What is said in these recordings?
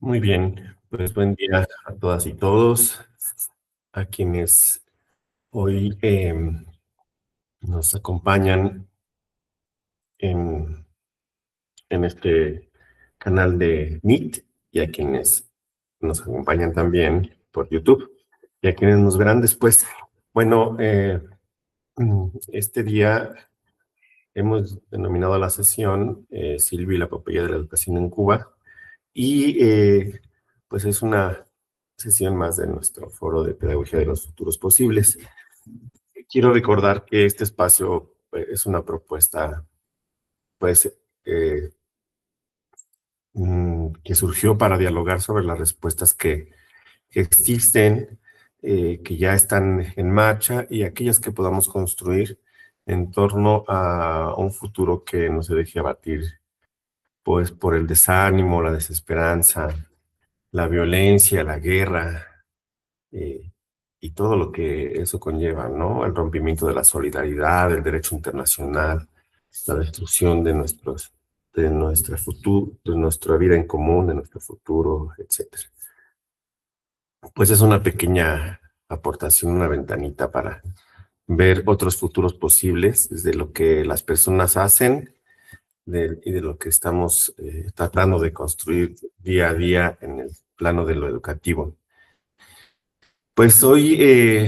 Muy bien, pues buen día a todas y todos, a quienes hoy nos acompañan en, en este canal de Meet y a quienes nos acompañan también por YouTube y a quienes nos verán después. Bueno, este día hemos denominado a la sesión Silvio y la epopeya de la educación en Cuba y pues es una sesión más de nuestro foro de pedagogía de los futuros posibles. Quiero recordar que este espacio es una propuesta, pues, eh, que surgió para dialogar sobre las respuestas que existen, que ya están en marcha y aquellas que podamos construir en torno a un futuro que no se deje abatir, pues, por el desánimo, la desesperanza, la violencia, la guerra, eh, y todo lo que eso conlleva, ¿no? El rompimiento de la solidaridad, el derecho internacional, la destrucción de nuestra futuro, de nuestra vida en común, de nuestro futuro, etcétera. Pues es una pequeña aportación, una ventanita para ver otros futuros posibles desde lo que las personas hacen y de lo que estamos tratando de construir día a día en el plano de lo educativo. Pues hoy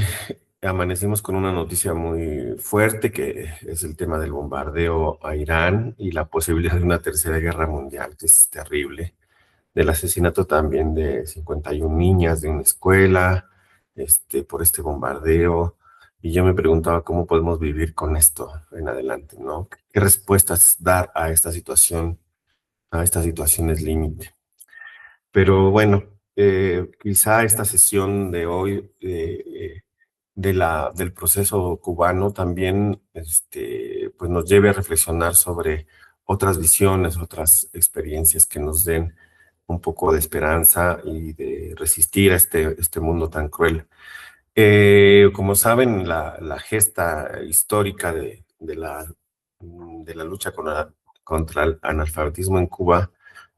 amanecimos con una noticia muy fuerte que es el tema del bombardeo a Irán y la posibilidad de una tercera guerra mundial, que es terrible. Del asesinato también de 51 niñas de una escuela, por este bombardeo. Y yo me preguntaba cómo podemos vivir con esto en adelante, ¿no? ¿Qué respuestas dar a estas situaciones límite? Pero bueno, quizá esta sesión de hoy del proceso cubano también pues nos lleve a reflexionar sobre otras visiones, otras experiencias que nos den un poco de esperanza y de resistir a este mundo tan cruel. Como saben, la gesta histórica de la lucha contra el analfabetismo en Cuba,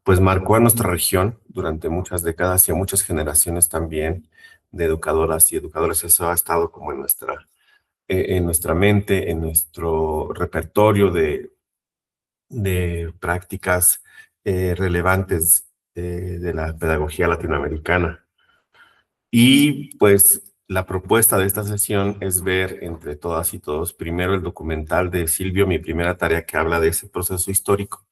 pues marcó a nuestra región durante muchas décadas y a muchas generaciones también de educadoras y educadores. Eso ha estado como en nuestra mente, en nuestro repertorio de prácticas relevantes de la pedagogía latinoamericana. Y pues la propuesta de esta sesión es ver entre todas y todos primero el documental de Silvio, mi primera tarea, que habla de ese proceso histórico,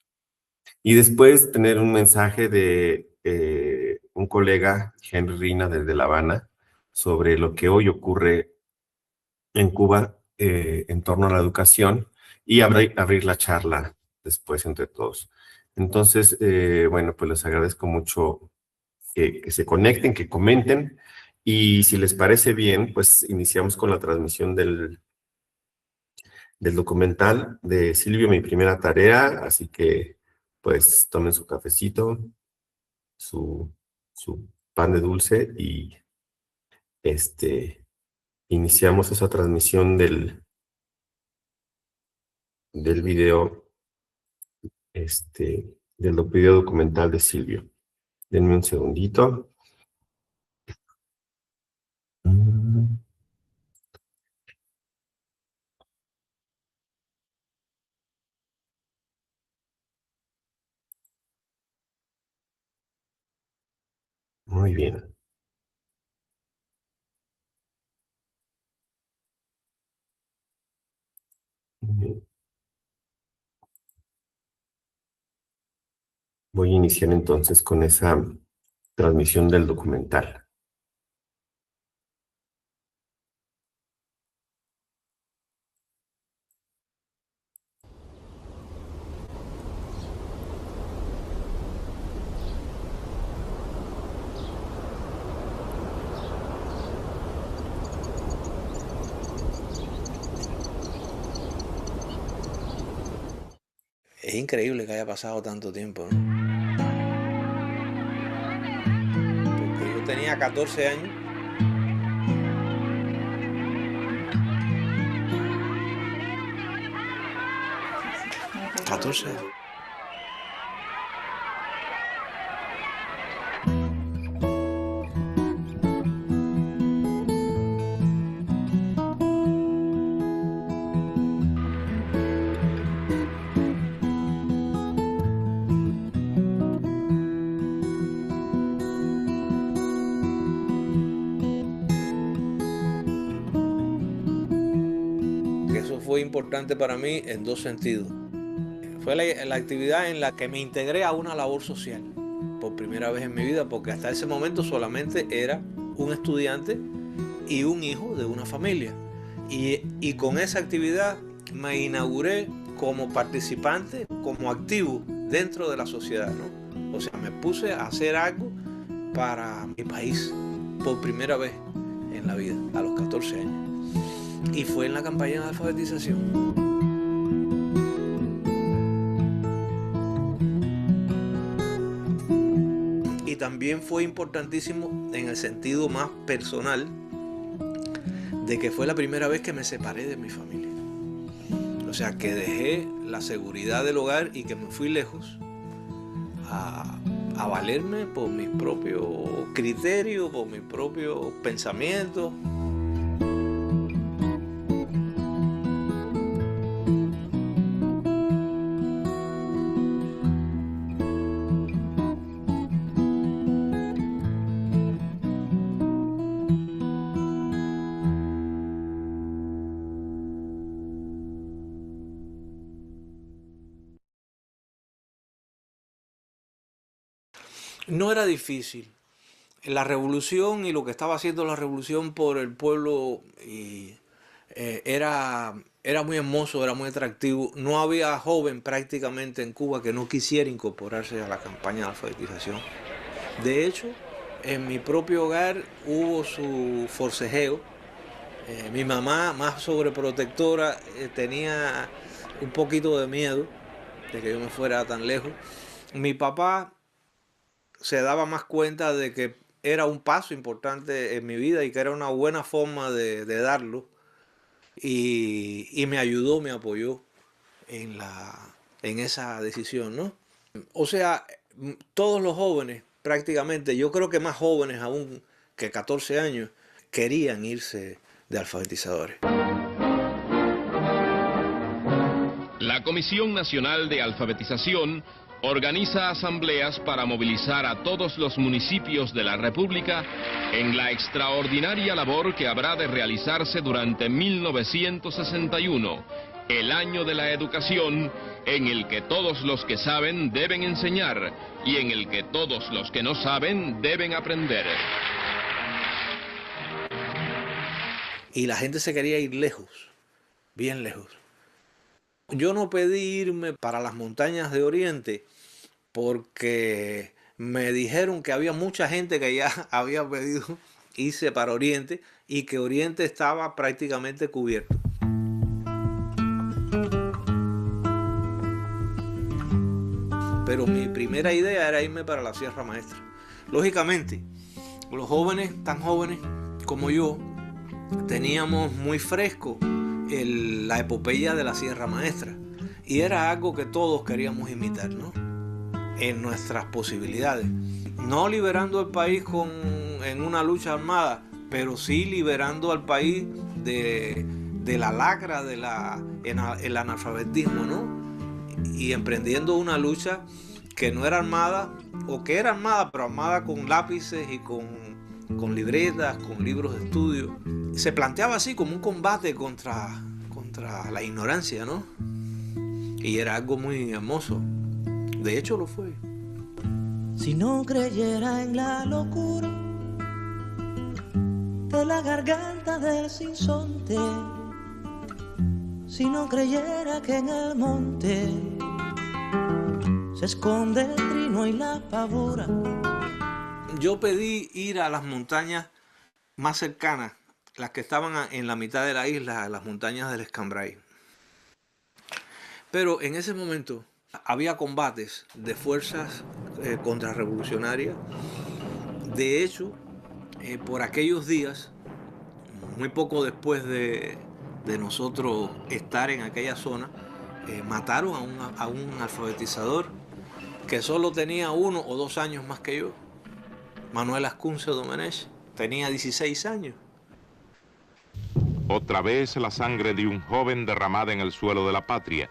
y después tener un mensaje de un colega, Henry Rina, desde La Habana, sobre lo que hoy ocurre en Cuba en torno a la educación y abrir la charla después entre todos. Entonces, bueno, pues les agradezco mucho que se conecten, que comenten y si les parece bien, pues iniciamos con la transmisión del documental de Silvio, mi primera tarea, así que pues tomen su cafecito, su, su pan de dulce y iniciamos esa transmisión del video, del video documental de Silvio. Denme un segundito. Muy bien. Voy a iniciar entonces con esa transmisión del documental. Es increíble que haya pasado tanto tiempo, ¿no? Porque yo tenía 14 años. 14. fue importante para mí en dos sentidos. Fue la actividad en la que me integré a una labor social por primera vez en mi vida, porque hasta ese momento solamente era un estudiante y un hijo de una familia. Y con esa actividad me inauguré como participante, como activo dentro de la sociedad, ¿no? O sea, me puse a hacer algo para mi país por primera vez en la vida, a los 14 años. Y fue en la campaña de alfabetización. Y también fue importantísimo en el sentido más personal de que fue la primera vez que me separé de mi familia. O sea, que dejé la seguridad del hogar y que me fui lejos a valerme por mis propios criterios, por mis propios pensamientos. No era difícil. La revolución y lo que estaba haciendo la revolución por el pueblo era muy hermoso, era muy atractivo. No había joven prácticamente en Cuba que no quisiera incorporarse a la campaña de alfabetización. De hecho, en mi propio hogar hubo su forcejeo. Mi mamá, más sobreprotectora, tenía un poquito de miedo de que yo me fuera tan lejos. Mi papá se daba más cuenta de que era un paso importante en mi vida y que era una buena forma de darlo. Y me ayudó, me apoyó en esa decisión, ¿no? O sea, todos los jóvenes, prácticamente, yo creo que más jóvenes aún que 14 años, querían irse de alfabetizadores. La Comisión Nacional de Alfabetización organiza asambleas para movilizar a todos los municipios de la República en la extraordinaria labor que habrá de realizarse durante 1961, el año de la educación, en el que todos los que saben deben enseñar y en el que todos los que no saben deben aprender. Y la gente se quería ir lejos, bien lejos. Yo no pedí irme para las montañas de Oriente porque me dijeron que había mucha gente que ya había pedido irse para Oriente y que Oriente estaba prácticamente cubierto. Pero mi primera idea era irme para la Sierra Maestra. Lógicamente, los jóvenes, tan jóvenes como yo, teníamos muy fresco la epopeya de la Sierra Maestra y era algo que todos queríamos imitar, ¿no? En nuestras posibilidades, no liberando al país en una lucha armada, pero sí liberando al país de la lacra el analfabetismo, ¿no? Y emprendiendo una lucha que no era armada, o que era armada, pero armada con lápices y con libretas, con libros de estudio. Se planteaba así como un combate contra la ignorancia, ¿no? Y era algo muy hermoso. De hecho lo fue. Si no creyera en la locura de la garganta del sinsonte, si no creyera que en el monte se esconde el trino y la pavora. Yo pedí ir a las montañas más cercanas, las que estaban en la mitad de la isla, las montañas del Escambray. Pero en ese momento había combates de fuerzas contrarrevolucionarias. De hecho, por aquellos días, muy poco después de nosotros estar en aquella zona, mataron a un alfabetizador que solo tenía 1 o 2 años más que yo. Manuel Ascunce Domenech tenía 16 años. Otra vez la sangre de un joven derramada en el suelo de la patria.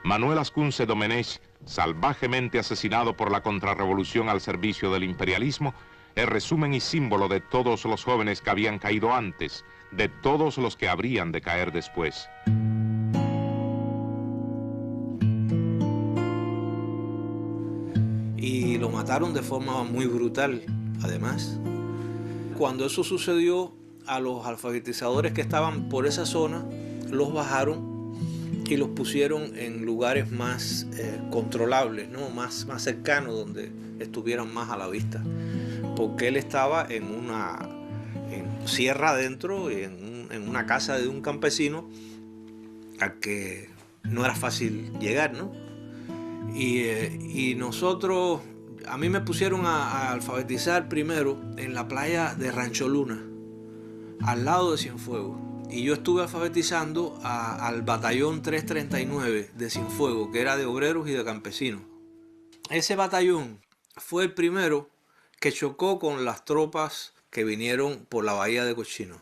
Manuel Ascunce Domenech, salvajemente asesinado por la contrarrevolución al servicio del imperialismo, es resumen y símbolo de todos los jóvenes que habían caído antes, de todos los que habrían de caer después. y lo mataron de forma muy brutal, además. Cuando eso sucedió, a los alfabetizadores que estaban por esa zona los bajaron y los pusieron en lugares más controlables, ¿no? más cercanos, donde estuvieran más a la vista, porque él estaba en sierra adentro, en una casa de un campesino al que no era fácil llegar, ¿no? Y nosotros, a mí me pusieron a alfabetizar primero en la playa de Rancho Luna, al lado de Cienfuegos. Y yo estuve alfabetizando al batallón 339 de Cienfuegos, que era de obreros y de campesinos. Ese batallón fue el primero que chocó con las tropas que vinieron por la bahía de Cochino.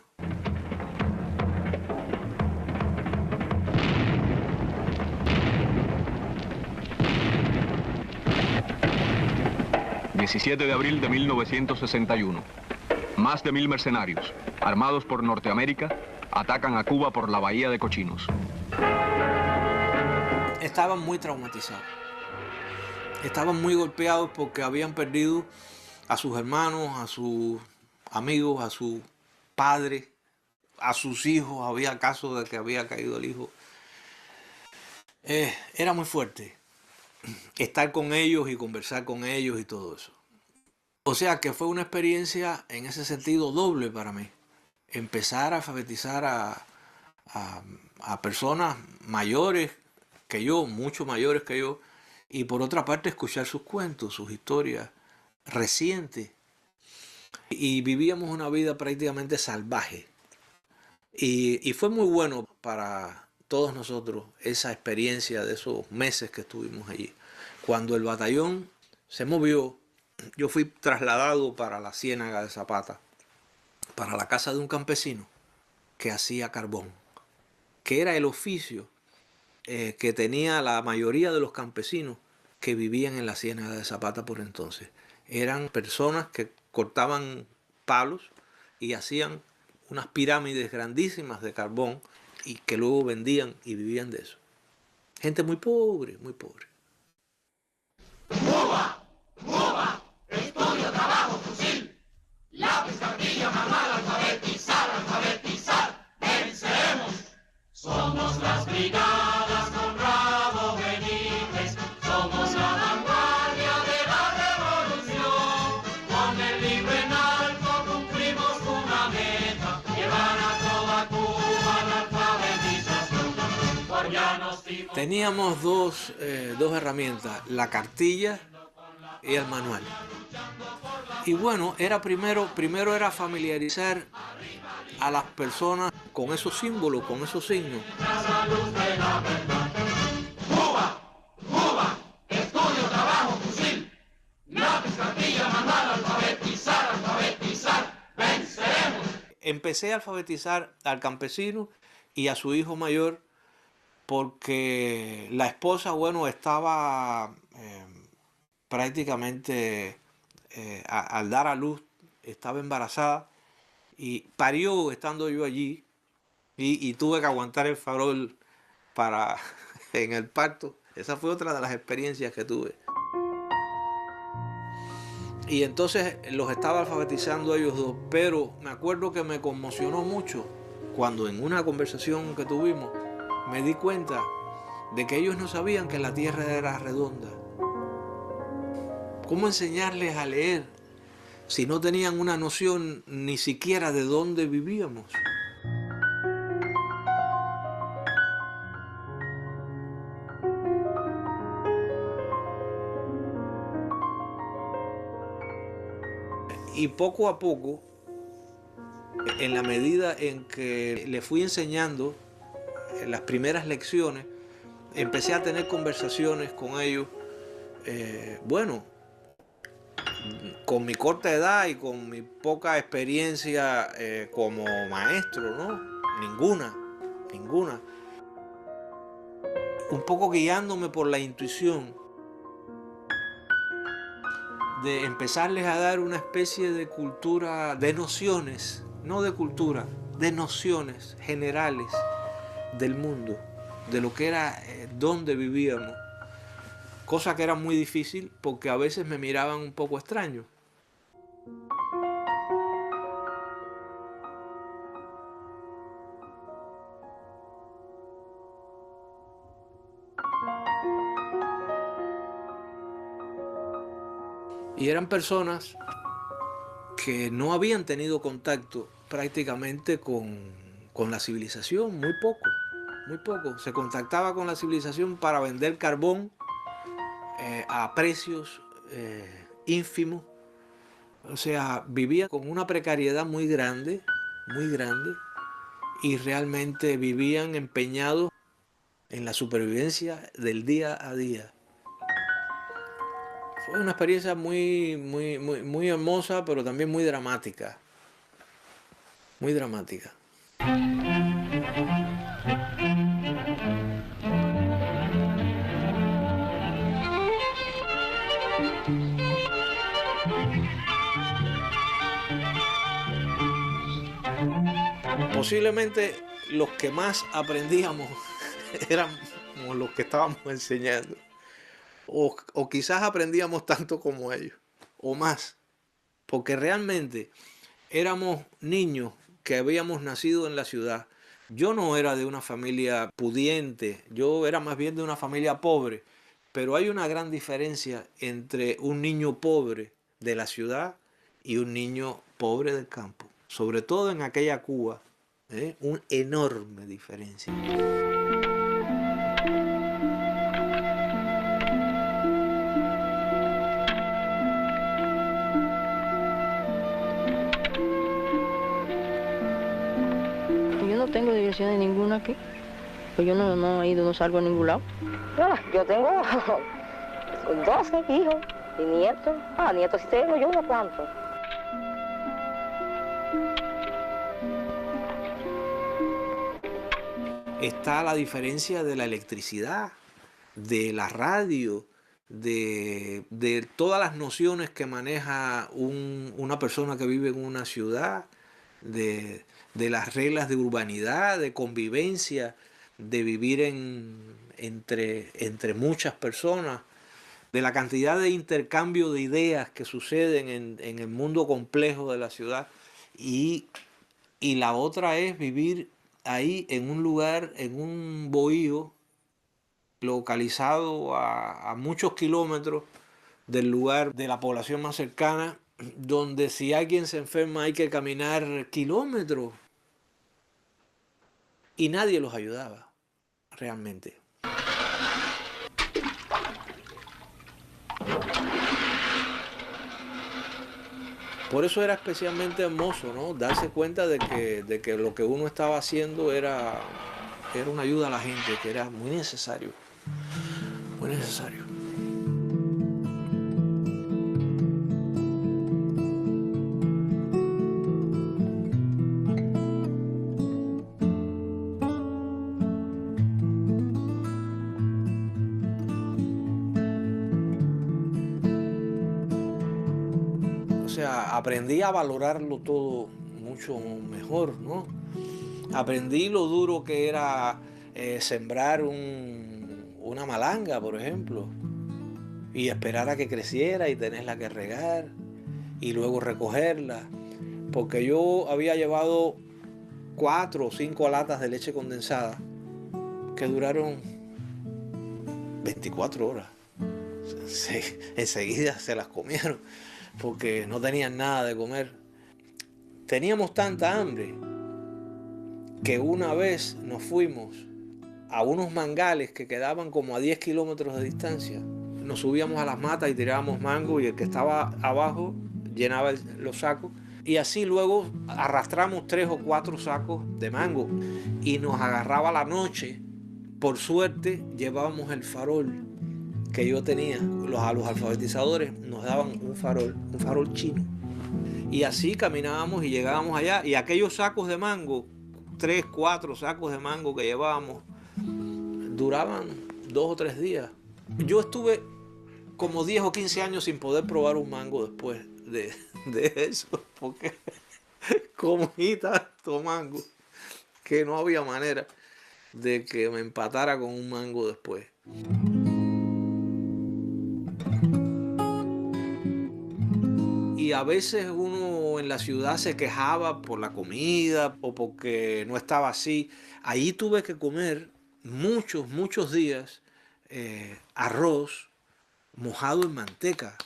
17 de abril de 1961. Más de 1000 mercenarios, armados por Norteamérica, atacan a Cuba por la bahía de Cochinos. Estaban muy traumatizados. Estaban muy golpeados porque habían perdido a sus hermanos, a sus amigos, a su padre, a sus hijos. Había casos de que había caído el hijo. Era muy fuerte estar con ellos y conversar con ellos y todo eso. O sea que fue una experiencia en ese sentido doble para mí. Empezar a alfabetizar a personas mayores que yo, mucho mayores que yo, y por otra parte escuchar sus cuentos, sus historias recientes. Y vivíamos una vida prácticamente salvaje. Y fue muy bueno para todos nosotros esa experiencia de esos meses que estuvimos allí. Cuando el batallón se movió, yo fui trasladado para la Ciénaga de Zapata, para la casa de un campesino que hacía carbón, que era el oficio que tenía la mayoría de los campesinos que vivían en la Ciénaga de Zapata por entonces. Eran personas que cortaban palos y hacían unas pirámides grandísimas de carbón y que luego vendían y vivían de eso. Gente muy pobre, muy pobre. ¡Cuba! ¡Cuba! Estudio, trabajo, fusil, lápiz, cartilla, manual, alfabetizar, alfabetizar, venceremos. Somos las brigadas Conrado Benítez, somos la vanguardia de la revolución. Con el libro en alto cumplimos una meta, llevar a toda Cuba la alfabetización. Por llanos y... Teníamos dos herramientas, la cartilla y el manual. Y bueno, primero era familiarizar a las personas con esos símbolos, con esos signos. Cuba, Cuba, estudio, trabajo, fusil, lápiz, cartilla, manual, alfabetizar, alfabetizar, venceremos. Empecé a alfabetizar al campesino y a su hijo mayor porque la esposa, bueno, estaba prácticamente al dar a luz, estaba embarazada y parió estando yo allí y tuve que aguantar el farol en el parto. Esa fue otra de las experiencias que tuve. Y entonces los estaba alfabetizando a ellos dos, pero me acuerdo que me conmocionó mucho cuando en una conversación que tuvimos me di cuenta de que ellos no sabían que la tierra era redonda. ¿Cómo enseñarles a leer si no tenían una noción ni siquiera de dónde vivíamos? Y poco a poco, en la medida en que le fui enseñando las primeras lecciones, empecé a tener conversaciones con ellos, bueno, con mi corta edad y con mi poca experiencia como maestro, ¿no? Ninguna. Un poco guiándome por la intuición de empezarles a dar una especie de cultura, de nociones, no de cultura, de nociones generales del mundo, de lo que era, dónde vivíamos. cosa que era muy difícil porque a veces me miraban un poco extraño. Y eran personas que no habían tenido contacto prácticamente con la civilización, muy poco, muy poco. Se contactaba con la civilización para vender carbón a precios ínfimos. O sea, vivía con una precariedad muy grande, y realmente vivían empeñados en la supervivencia del día a día. Fue una experiencia muy hermosa, pero también muy dramática. Muy dramática. Posiblemente los que más aprendíamos éramos los que estábamos enseñando. O quizás aprendíamos tanto como ellos, o más. Porque realmente éramos niños que habíamos nacido en la ciudad. Yo no era de una familia pudiente, yo era más bien de una familia pobre. Pero hay una gran diferencia entre un niño pobre de la ciudad y un niño pobre del campo. Sobre todo en aquella Cuba, una enorme diferencia. Yo no tengo diversiones ninguna aquí. Pues yo no he ido, no salgo a ningún lado. Yo tengo 12 hijos y nietos. Nietos sí tengo yo unos cuantos. Está la diferencia de la electricidad, de la radio, de todas las nociones que maneja una persona que vive en una ciudad, de las reglas de urbanidad, de convivencia, de vivir entre muchas personas, de la cantidad de intercambio de ideas que suceden en el mundo complejo de la ciudad. Y la otra es vivir ahí en un lugar, en un bohío, localizado a muchos kilómetros del lugar de la población más cercana, donde si alguien se enferma hay que caminar kilómetros. Y nadie los ayudaba, realmente. Por eso era especialmente hermoso, ¿no? Darse cuenta de que lo que uno estaba haciendo era una ayuda a la gente, que era muy necesario. Muy necesario. O sea, aprendí a valorarlo todo mucho mejor, ¿no? Aprendí lo duro que era sembrar una malanga, por ejemplo, y esperar a que creciera y tenerla que regar y luego recogerla. Porque yo había llevado 4 o 5 latas de leche condensada que duraron 24 horas. Enseguida se las comieron porque no tenían nada de comer. Teníamos tanta hambre que una vez nos fuimos a unos mangales que quedaban como a 10 kilómetros de distancia. Nos subíamos a las matas y tirábamos mango y el que estaba abajo llenaba los sacos. Y así luego arrastramos 3 o 4 sacos de mango y nos agarraba la noche. Por suerte llevábamos el farol que yo tenía. A los alfabetizadores nos daban un farol chino. Y así caminábamos y llegábamos allá. Y aquellos sacos de mango, 3, 4 sacos de mango que llevábamos, duraban 2 o 3 días. Yo estuve como 10 o 15 años sin poder probar un mango después de eso, porque comí tanto mango que no había manera de que me empatara con un mango después. y a veces uno en la ciudad se quejaba por la comida o porque no estaba así. Ahí tuve que comer muchos días arroz mojado en manteca.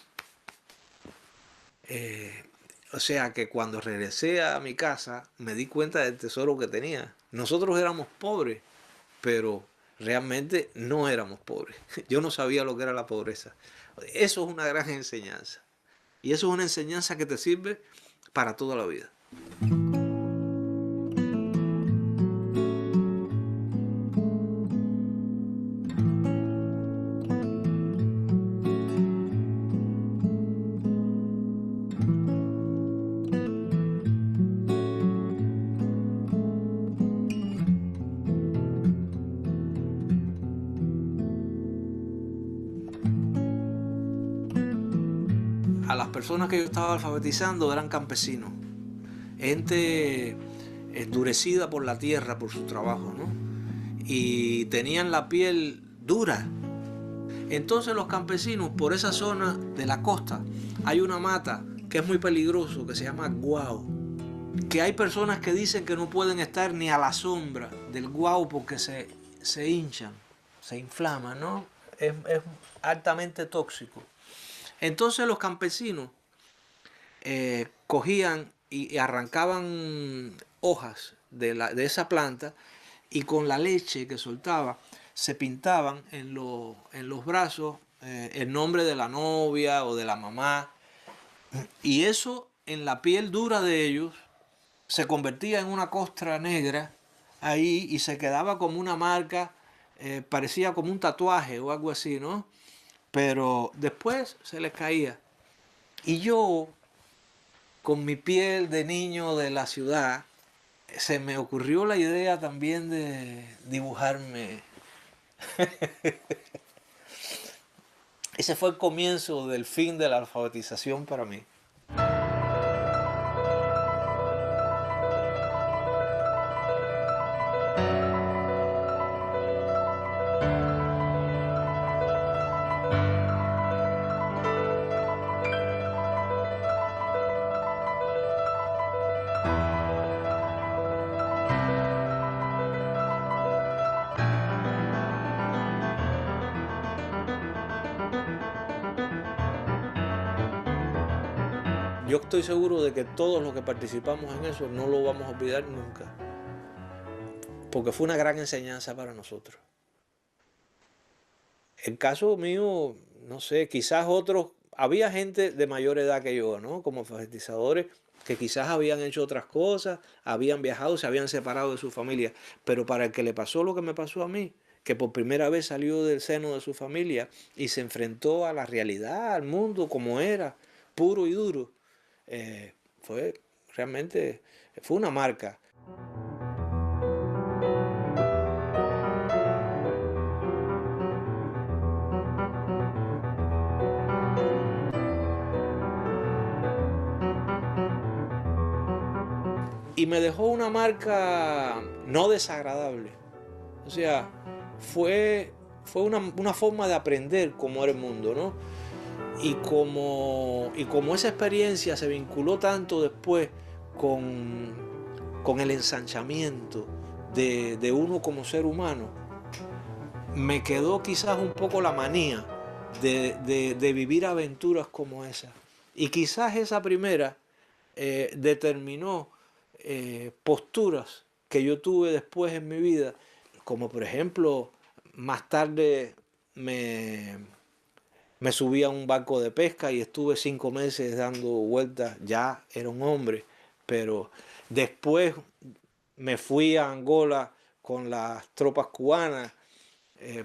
O sea que cuando regresé a mi casa me di cuenta del tesoro que tenía. Nosotros éramos pobres, pero realmente no éramos pobres. Yo no sabía lo que era la pobreza. Eso es una gran enseñanza. Y eso es una enseñanza que te sirve para toda la vida. A las personas que yo estaba alfabetizando eran campesinos, gente endurecida por la tierra, por su trabajo, ¿no? Y tenían la piel dura. Entonces los campesinos, por esa zona de la costa, hay una mata que es muy peligroso, que se llama guau. Que hay personas que dicen que no pueden estar ni a la sombra del guau porque se hinchan, se inflaman, ¿no? Es altamente tóxico. Entonces los campesinos cogían y arrancaban hojas de esa planta y con la leche que soltaba se pintaban en los brazos el nombre de la novia o de la mamá, y eso en la piel dura de ellos se convertía en una costra negra ahí y se quedaba como una marca, parecía como un tatuaje o algo así, ¿no? Pero después se les caía. Y yo, con mi piel de niño de la ciudad, se me ocurrió la idea también de dibujarme. Ese fue el comienzo del fin de la alfabetización para mí. Yo estoy seguro de que todos los que participamos en eso no lo vamos a olvidar nunca, porque fue una gran enseñanza para nosotros. El caso mío, no sé, quizás otros, había gente de mayor edad que yo, ¿no? Como alfabetizadores que quizás habían hecho otras cosas, habían viajado, se habían separado de su familia, pero para el que le pasó lo que me pasó a mí, que por primera vez salió del seno de su familia y se enfrentó a la realidad, al mundo como era, puro y duro, fue una marca. Y me dejó una marca no desagradable. O sea, fue una forma de aprender cómo era el mundo, ¿no? Y como esa experiencia se vinculó tanto después con el ensanchamiento de uno como ser humano, me quedó quizás un poco la manía de vivir aventuras como esa. Y quizás esa primera determinó posturas que yo tuve después en mi vida, como por ejemplo, más tarde me subí a un barco de pesca y estuve 5 meses dando vueltas, ya era un hombre, pero después me fui a Angola con las tropas cubanas,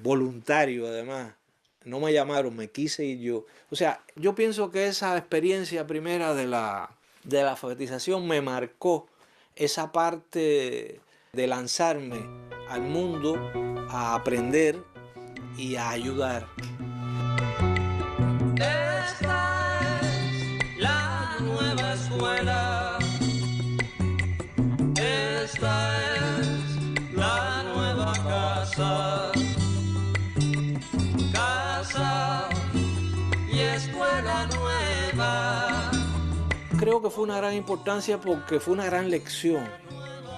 voluntario además, no me llamaron, me quise ir yo. O sea, yo pienso que esa experiencia primera de la alfabetización me marcó esa parte de lanzarme al mundo a aprender y a ayudar. Esta es la nueva escuela. Esta es la nueva casa. Casa y escuela nueva. creo que fue una gran importancia porque fue una gran lección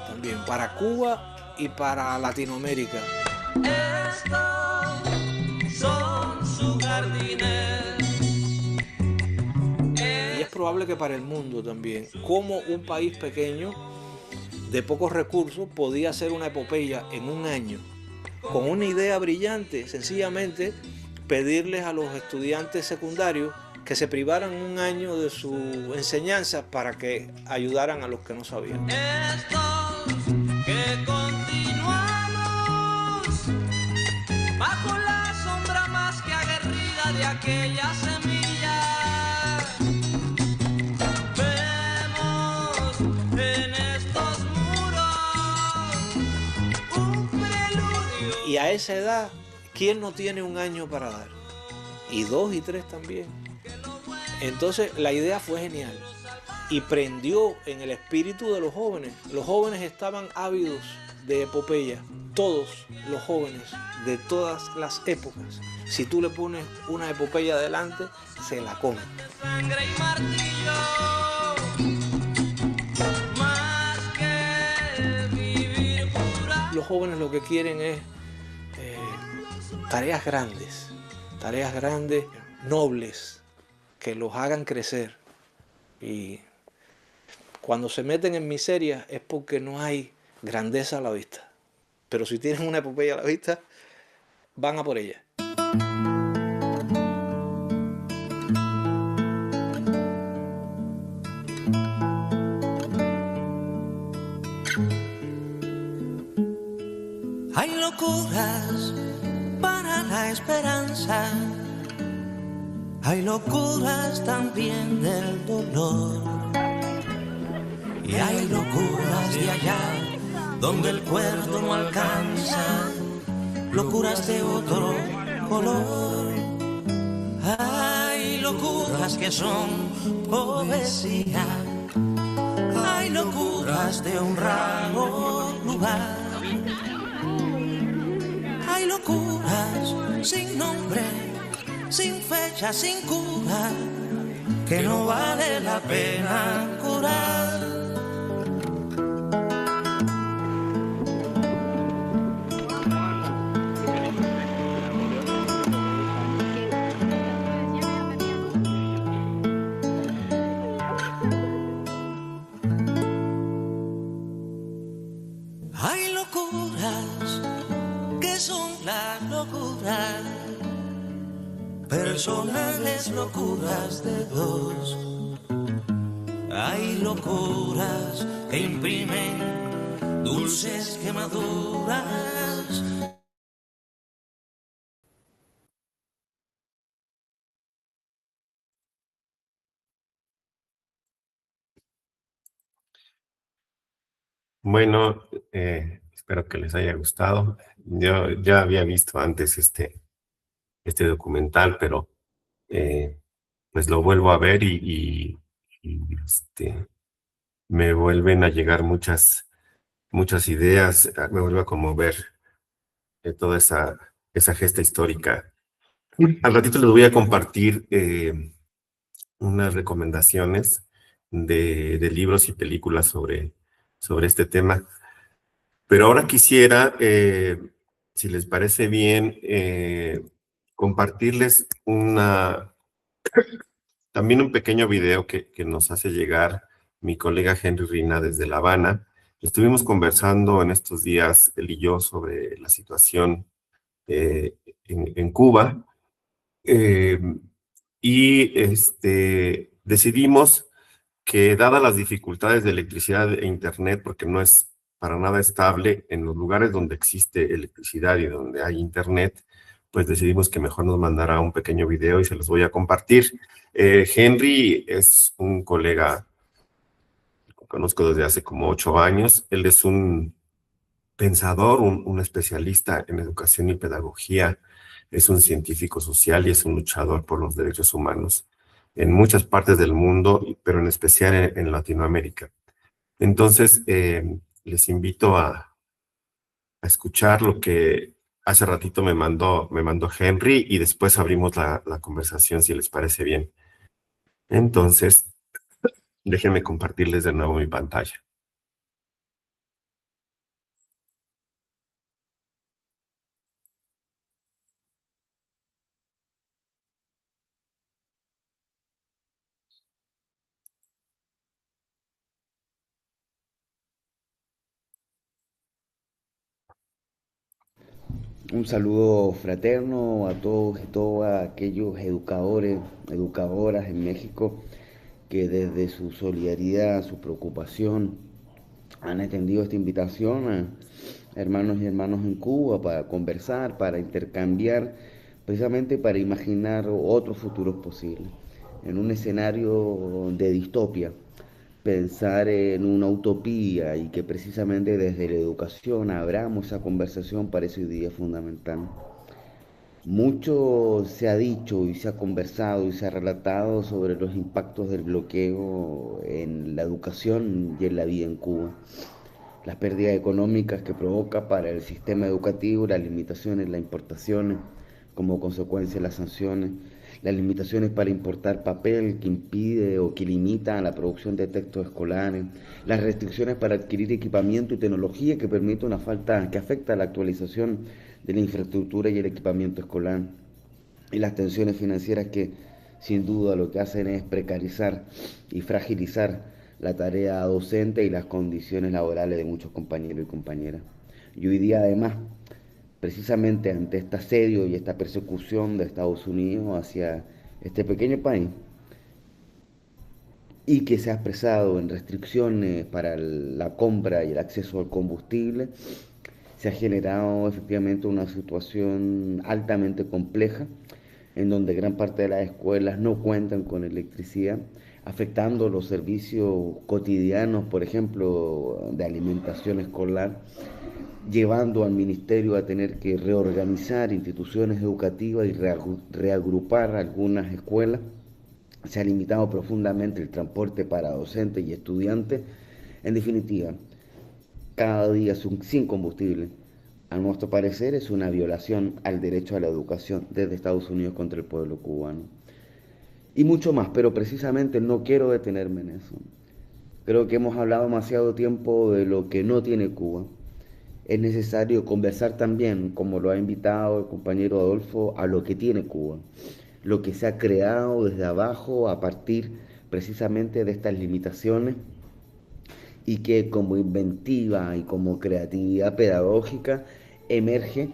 también para Cuba y para Latinoamérica. Estos son sus jardines. Y es probable que para el mundo también, como un país pequeño de pocos recursos podía hacer una epopeya en un año con una idea brillante, sencillamente pedirles a los estudiantes secundarios que se privaran un año de su enseñanza para que ayudaran a los que no sabían. Estos que continuamos bajo la sombra más que aguerrida de aquella semilla. Vemos en estos muros un preludio. Y a esa edad, ¿quién no tiene un año para dar? Y 2 y 3 también. Entonces la idea fue genial y prendió en el espíritu de los jóvenes. Los jóvenes estaban ávidos de epopeya, todos los jóvenes de todas las épocas. Si tú le pones una epopeya adelante, se la comen. Sangre y martillo, más que vivir pura. Los jóvenes lo que quieren es tareas grandes, nobles, que los hagan crecer. Y cuando se meten en miseria es porque no hay grandeza a la vista. Pero si tienen una epopeya a la vista, van a por ella. Hay locuras para la esperanza, hay locuras también del dolor, y hay locuras de allá donde el cuerdo no alcanza, locuras de otro color. Hay locuras que son poesía, hay locuras de un raro lugar, hay locuras sin nombre, sin fecha, sin cura, que no vale la pena curar. Hay locuras que son la locura, personales locuras de dos. Hay locuras que imprimen dulces quemaduras. Bueno, espero que les haya gustado. Yo ya había visto antes este documental, pero pues lo vuelvo a ver y me vuelven a llegar muchas ideas, me vuelve a conmover toda esa gesta histórica. Al ratito les voy a compartir unas recomendaciones de libros y películas sobre este tema. Pero ahora quisiera, si les parece bien, compartirles también un pequeño video que nos hace llegar mi colega Henry Rina desde La Habana. Estuvimos conversando en estos días, él y yo, sobre la situación en Cuba. Decidimos que, dadas las dificultades de electricidad e internet, porque no es para nada estable en los lugares donde existe electricidad y donde hay internet, pues decidimos que mejor nos mandara un pequeño video y se los voy a compartir. Henry es un colega que conozco desde hace como 8 años. Él es un pensador, un especialista en educación y pedagogía, es un científico social y es un luchador por los derechos humanos en muchas partes del mundo, pero en especial en Latinoamérica. Entonces, les invito a escuchar lo que hace ratito me mandó Henry y después abrimos la conversación, si les parece bien. Entonces, Déjenme compartirles de nuevo mi pantalla. Un saludo fraterno a todos y todas aquellos educadores, educadoras en México que desde su solidaridad, su preocupación, han atendido esta invitación a hermanos y hermanas en Cuba para conversar, para intercambiar, precisamente para imaginar otros futuros posibles. En un escenario de distopia, pensar en una utopía y que precisamente desde la educación abramos esa conversación parece hoy día fundamental. Mucho se ha dicho y se ha conversado y se ha relatado sobre los impactos del bloqueo en la educación y en la vida en Cuba. Las pérdidas económicas que provoca para el sistema educativo, las limitaciones, las importaciones, como consecuencia las sanciones, las limitaciones para importar papel que impide o que limita la producción de textos escolares, las restricciones para adquirir equipamiento y tecnología que permite una falta que afecta a la actualización de la infraestructura y el equipamiento escolar, y las tensiones financieras que sin duda lo que hacen es precarizar y fragilizar la tarea docente y las condiciones laborales de muchos compañeros y compañeras. Y hoy día además, precisamente ante este asedio y esta persecución de Estados Unidos hacia este pequeño país, y que se ha expresado en restricciones para la compra y el acceso al combustible, se ha generado efectivamente una situación altamente compleja, en donde gran parte de las escuelas no cuentan con electricidad, afectando los servicios cotidianos, por ejemplo, de alimentación escolar, llevando al ministerio a tener que reorganizar instituciones educativas y reagrupar algunas escuelas. Se ha limitado profundamente el transporte para docentes y estudiantes. En definitiva, cada día sin combustible, a nuestro parecer, es una violación al derecho a la educación desde Estados Unidos contra el pueblo cubano. Y mucho más, pero precisamente no quiero detenerme en eso. Creo que hemos hablado demasiado tiempo de lo que no tiene Cuba. Es necesario conversar también, como lo ha invitado el compañero Adolfo, a lo que tiene Cuba, lo que se ha creado desde abajo a partir precisamente de estas limitaciones, y que como inventiva y como creatividad pedagógica emerge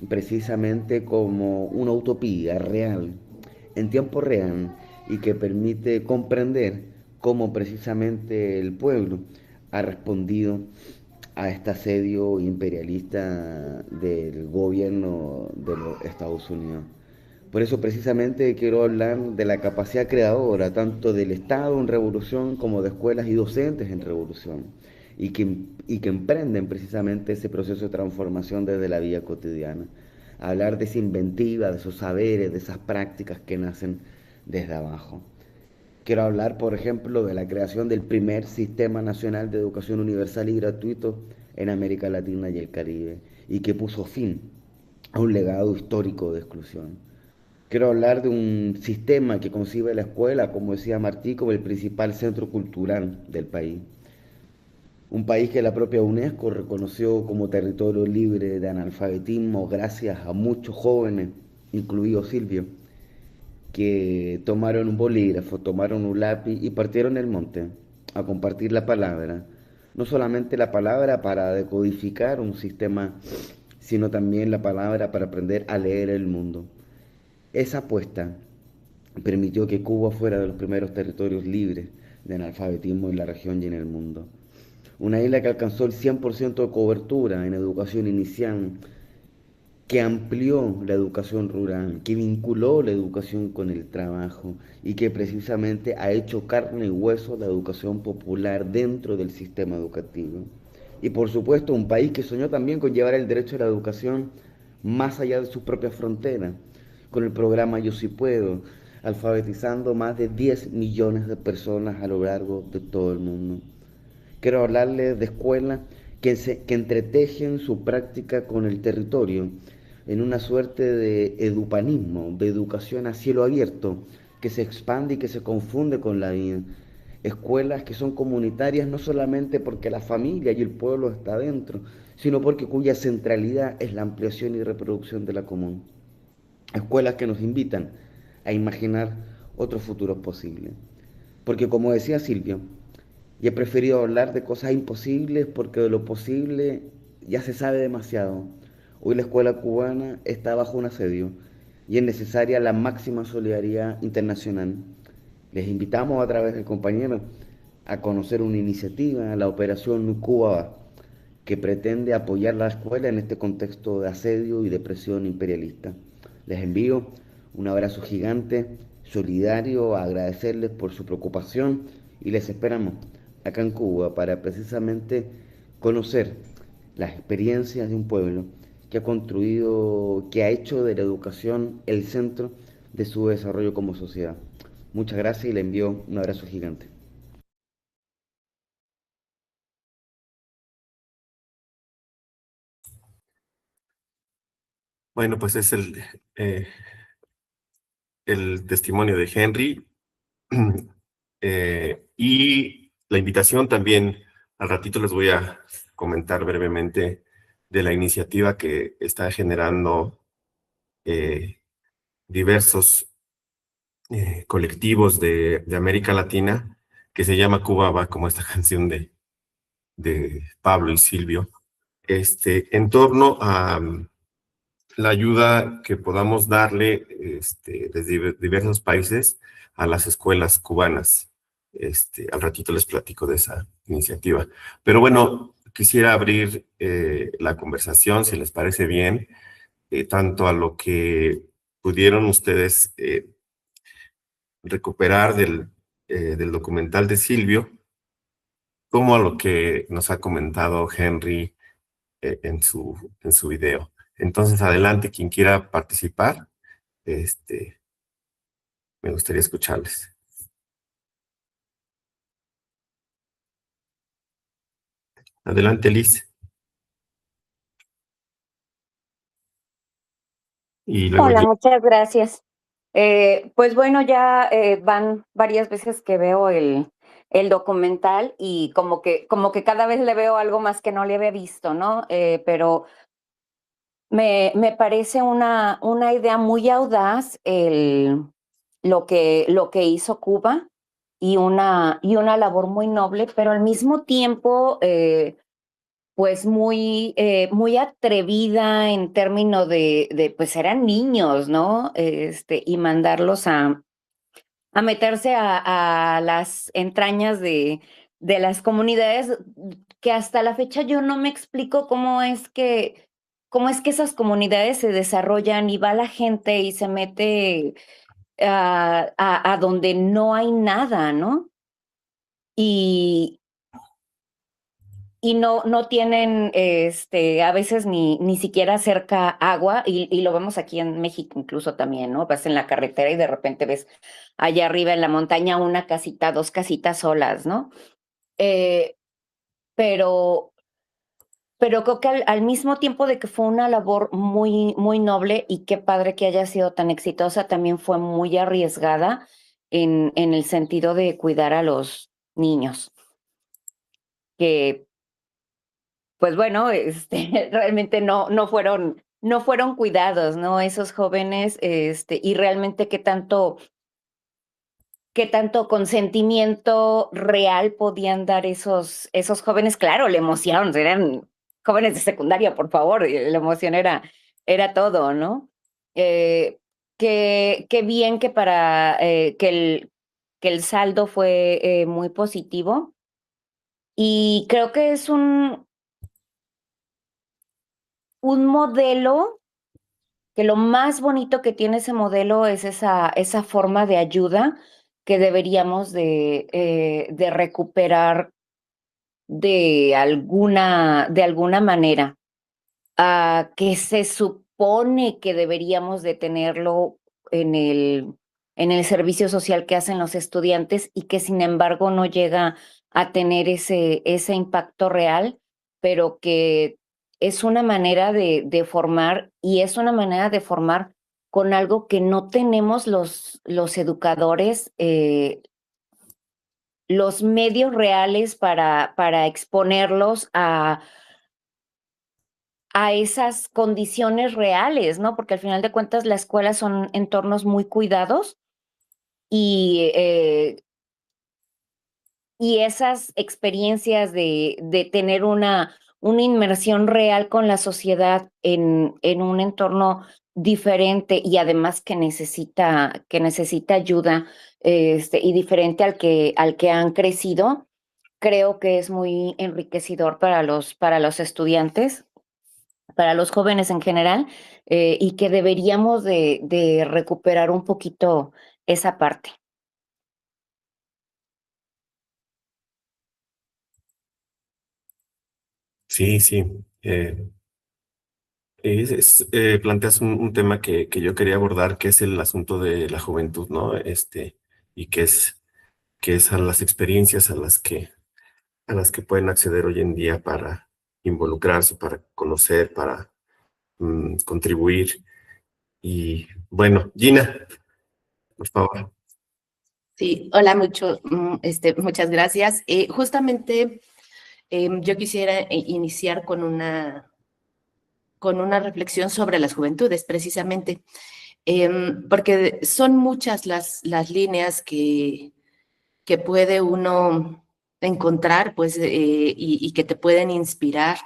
precisamente como una utopía real, en tiempo real, y que permite comprender cómo precisamente el pueblo ha respondido a este asedio imperialista del gobierno de los Estados Unidos. Por eso precisamente quiero hablar de la capacidad creadora, tanto del Estado en revolución como de escuelas y docentes en revolución, y que emprenden precisamente ese proceso de transformación desde la vida cotidiana. Hablar de esa inventiva, de esos saberes, de esas prácticas que nacen desde abajo. Quiero hablar, por ejemplo, de la creación del primer Sistema Nacional de Educación Universal y Gratuito en América Latina y el Caribe, y que puso fin a un legado histórico de exclusión. Quiero hablar de un sistema que concibe la escuela, como decía Martí, como el principal centro cultural del país. Un país que la propia UNESCO reconoció como territorio libre de analfabetismo gracias a muchos jóvenes, incluido Silvio, que tomaron un bolígrafo, tomaron un lápiz y partieron el monte a compartir la palabra. No solamente la palabra para decodificar un sistema, sino también la palabra para aprender a leer el mundo. Esa apuesta permitió que Cuba fuera de los primeros territorios libres de analfabetismo en la región y en el mundo. Una isla que alcanzó el 100% de cobertura en educación inicial, que amplió la educación rural, que vinculó la educación con el trabajo y que precisamente ha hecho carne y hueso la educación popular dentro del sistema educativo. Y por supuesto un país que soñó también con llevar el derecho a la educación más allá de sus propias fronteras, con el programa Yo Sí Puedo, alfabetizando más de 10 millones de personas a lo largo de todo el mundo. Quiero hablarles de escuelas que entretejen su práctica con el territorio en una suerte de edupanismo, de educación a cielo abierto, que se expande y que se confunde con la vida, escuelas que son comunitarias no solamente porque la familia y el pueblo está dentro, sino porque cuya centralidad es la ampliación y reproducción de la común. Escuelas que nos invitan a imaginar otros futuros posibles. Porque como decía Silvio, y he preferido hablar de cosas imposibles porque de lo posible ya se sabe demasiado. Hoy la escuela cubana está bajo un asedio y es necesaria la máxima solidaridad internacional. Les invitamos a través del compañero a conocer una iniciativa, la Operación Cuba, que pretende apoyar la escuela en este contexto de asedio y de presión imperialista. Les envío un abrazo gigante, solidario, a agradecerles por su preocupación y les esperamos acá en Cuba para precisamente conocer las experiencias de un pueblo que ha construido, que ha hecho de la educación el centro de su desarrollo como sociedad. Muchas gracias y le envío un abrazo gigante. Bueno, pues es el testimonio de Henry. Y la invitación también, al ratito les voy a comentar brevemente de la iniciativa que está generando diversos colectivos de América Latina, que se llama Cuba Va, como esta canción de Pablo y Silvio, en torno a la ayuda que podamos darle desde diversos países a las escuelas cubanas. Al ratito les platico de esa iniciativa. Pero bueno, quisiera abrir la conversación, si les parece bien, tanto a lo que pudieron ustedes recuperar del documental de Silvio, como a lo que nos ha comentado Henry en su video. Entonces, adelante, quien quiera participar, me gustaría escucharles. Adelante, Liz. Y luego Hola, yo. muchas gracias. Pues bueno, ya van varias veces que veo el documental y como que cada vez le veo algo más que no le había visto, ¿no? Pero me parece una idea muy audaz lo que hizo Cuba y una labor muy noble, pero al mismo tiempo pues muy atrevida en términos pues eran niños, ¿no? Y mandarlos a meterse a las entrañas de las comunidades, que hasta la fecha yo no me explico cómo es que esas comunidades se desarrollan y va la gente y se mete a donde no hay nada, ¿no? Y, y no tienen a veces ni siquiera cerca agua, y lo vemos aquí en México incluso también, ¿no? Vas en la carretera y de repente ves allá arriba en la montaña una casita, dos casitas solas, ¿no? Eh, pero, pero creo que al mismo tiempo de que fue una labor muy noble y qué padre que haya sido tan exitosa, también fue muy arriesgada en el sentido de cuidar a los niños, que pues bueno, realmente no fueron cuidados, ¿no? Esos jóvenes, y realmente qué tanto consentimiento real podían dar esos jóvenes. Claro, la emoción, eran jóvenes de secundaria, por favor, y la emoción era todo, ¿no? Qué bien que que el saldo fue muy positivo, y creo que es un modelo, que lo más bonito que tiene ese modelo es esa forma de ayuda que deberíamos de recuperar de alguna manera, que se supone que deberíamos de tenerlo en en el servicio social que hacen los estudiantes y que sin embargo no llega a tener ese impacto real, pero que es una manera de formar, y es una manera de formar con algo que no tenemos los educadores los medios reales para exponerlos a esas condiciones reales, ¿no? Porque al final de cuentas la escuela son entornos muy cuidados y esas experiencias de tener una inmersión real con la sociedad en un entorno diferente y además que necesita ayuda, y diferente al que han crecido, creo que es muy enriquecedor para los estudiantes, para los jóvenes en general, y que deberíamos de recuperar un poquito esa parte. Sí, sí. Planteas un tema que yo quería abordar, que es el asunto de la juventud, ¿no? Y que es a las experiencias a las que pueden acceder hoy en día para involucrarse, para conocer, para contribuir. Y bueno, Gina, por favor. Sí, hola, muchas gracias. Justamente yo quisiera iniciar con una reflexión sobre las juventudes, precisamente, porque son muchas las líneas que puede uno encontrar, pues, y que te pueden inspirar.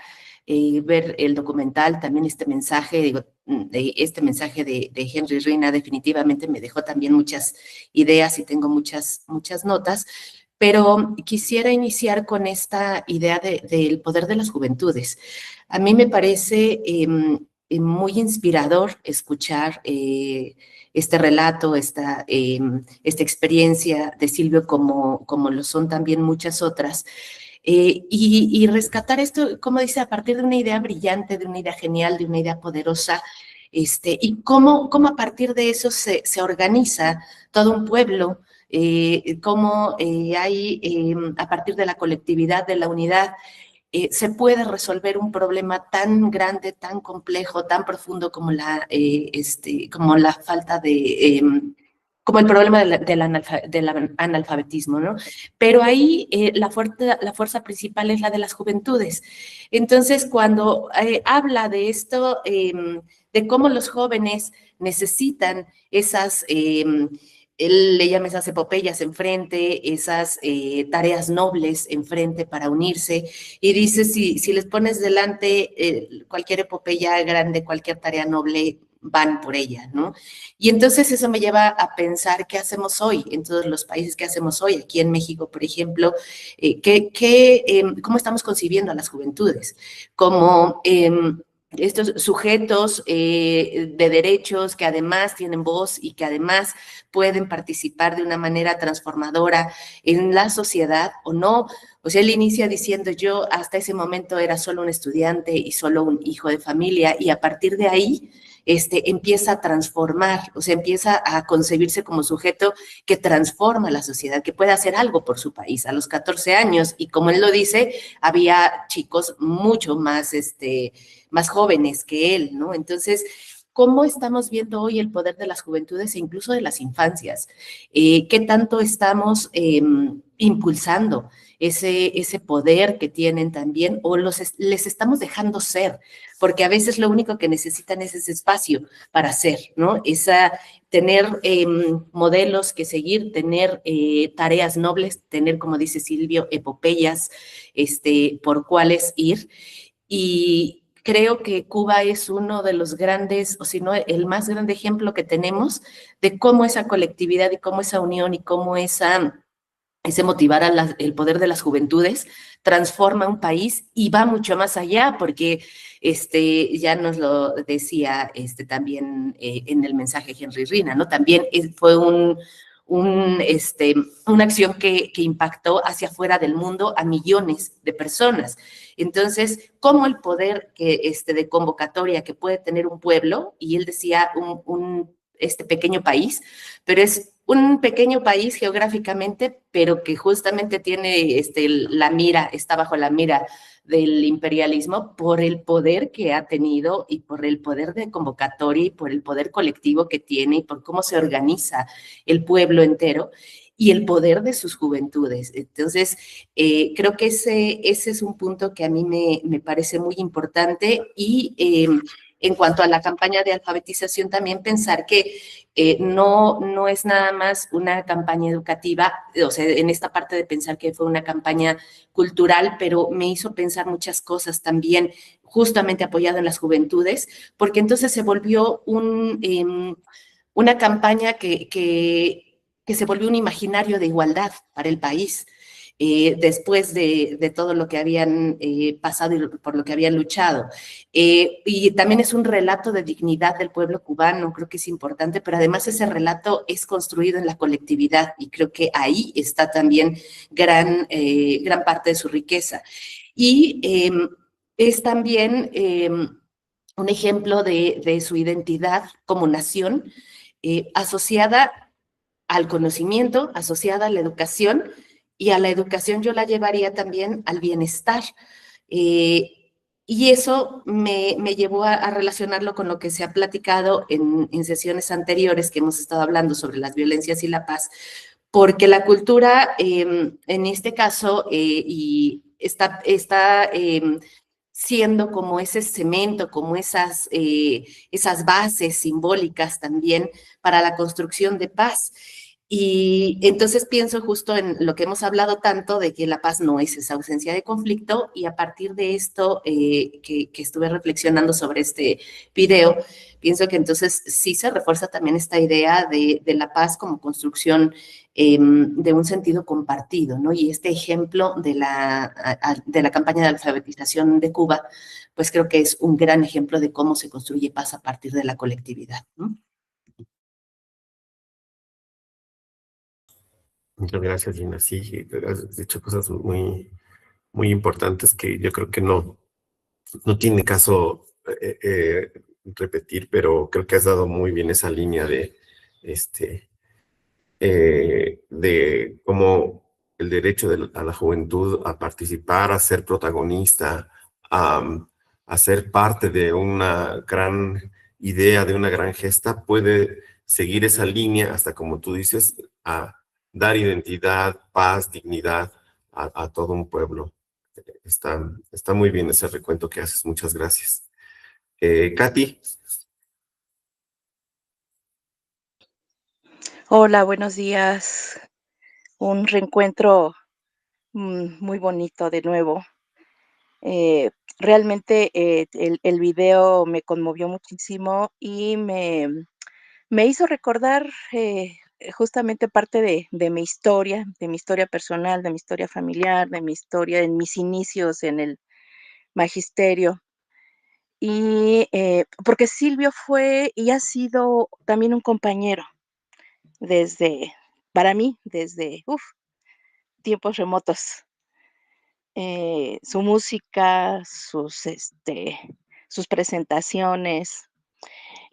Ver el documental, también este mensaje, este mensaje de Henry Rina definitivamente me dejó también muchas ideas y tengo muchas notas, pero quisiera iniciar con esta idea del poder de las juventudes. A mí me parece muy inspirador escuchar este relato, esta experiencia de Silvio, como lo son también muchas otras, y rescatar esto, como dice, a partir de una idea brillante, de una idea genial, de una idea poderosa, y cómo a partir de eso se organiza todo un pueblo, cómo hay, a partir de la colectividad, de la unidad, se puede resolver un problema tan grande, tan complejo, tan profundo como como la falta de, como el problema del analfabetismo, ¿no? Pero ahí la fuerza principal es la de las juventudes. Entonces, cuando habla de esto, de cómo los jóvenes necesitan esas... él le llama esas epopeyas enfrente, esas tareas nobles enfrente para unirse, y dice, si les pones delante cualquier epopeya grande, cualquier tarea noble, van por ella, ¿no? Y entonces eso me lleva a pensar qué hacemos hoy en todos los países, qué hacemos hoy aquí en México, por ejemplo, cómo estamos concibiendo a las juventudes, como estos sujetos de derechos que además tienen voz y que además pueden participar de una manera transformadora en la sociedad o no. O sea, él inicia diciendo, yo hasta ese momento era solo un estudiante y solo un hijo de familia, y a partir de ahí empieza a transformar, o sea, empieza a concebirse como sujeto que transforma la sociedad, que puede hacer algo por su país a los 14 años. Y como él lo dice, había chicos mucho más, más jóvenes que él, ¿no? Entonces, ¿cómo estamos viendo hoy el poder de las juventudes e incluso de las infancias? ¿Qué tanto estamos impulsando ese poder que tienen también, o les estamos dejando ser? Porque a veces lo único que necesitan es ese espacio para ser, ¿no? Tener modelos que seguir, tener tareas nobles, tener, como dice Silvio, epopeyas por cuáles ir. Y creo que Cuba es uno de los grandes, o si no, el más grande ejemplo que tenemos de cómo esa colectividad y cómo esa unión y cómo ese motivar el poder de las juventudes transforma un país y va mucho más allá, porque ya nos lo decía también en el mensaje Henry Rina, ¿no? También fue una acción que impactó hacia afuera del mundo a millones de personas. Entonces, ¿cómo el poder de convocatoria que puede tener un pueblo? Y él decía este pequeño país, pero es un pequeño país geográficamente, pero que justamente tiene la mira, está bajo la mira del imperialismo por el poder que ha tenido y por el poder de convocatoria y por el poder colectivo que tiene y por cómo se organiza el pueblo entero. y el poder de sus juventudes. Entonces, creo que ese es un punto que a mí me parece muy importante y en cuanto a la campaña de alfabetización, también pensar que no es nada más una campaña educativa, o sea, en esta parte de pensar que fue una campaña cultural, pero me hizo pensar muchas cosas también, justamente apoyado en las juventudes, porque entonces se volvió una campaña que se volvió un imaginario de igualdad para el país. Después de todo lo que habían pasado y por lo que habían luchado. Y también es un relato de dignidad del pueblo cubano, creo que es importante, pero además ese relato es construido en la colectividad y creo que ahí está también gran parte de su riqueza. Y es también un ejemplo de su identidad como nación, asociada al conocimiento, asociada a la educación, y a la educación yo la llevaría también al bienestar. Y eso me llevó a relacionarlo con lo que se ha platicado en sesiones anteriores que hemos estado hablando sobre las violencias y la paz, porque la cultura, en este caso, y está siendo como ese cemento, como esas bases simbólicas también para la construcción de paz. Y entonces pienso justo en lo que hemos hablado tanto de que la paz no es esa ausencia de conflicto, y a partir de esto que estuve reflexionando sobre este video, pienso que entonces sí se refuerza también esta idea de la paz como construcción de un sentido compartido, ¿no? Y este ejemplo de la campaña de alfabetización de Cuba, pues creo que es un gran ejemplo de cómo se construye paz a partir de la colectividad, ¿no? Muchas gracias, Gina. Sí, has dicho cosas muy, muy importantes que yo creo que no tiene caso repetir, pero creo que has dado muy bien esa línea de cómo el derecho a la juventud a participar, a ser protagonista, a ser parte de una gran idea, de una gran gesta, puede seguir esa línea hasta, como tú dices, a dar identidad, paz, dignidad a todo un pueblo. Está muy bien ese recuento que haces. Muchas gracias. Katy. Hola, buenos días. Un reencuentro muy bonito de nuevo. Realmente el video me conmovió muchísimo y me hizo recordar justamente parte de mi historia personal, de mi historia familiar, de mi historia en mis inicios en el magisterio. Y porque Silvio fue y ha sido también un compañero desde, para mí, desde tiempos remotos. Su música, sus presentaciones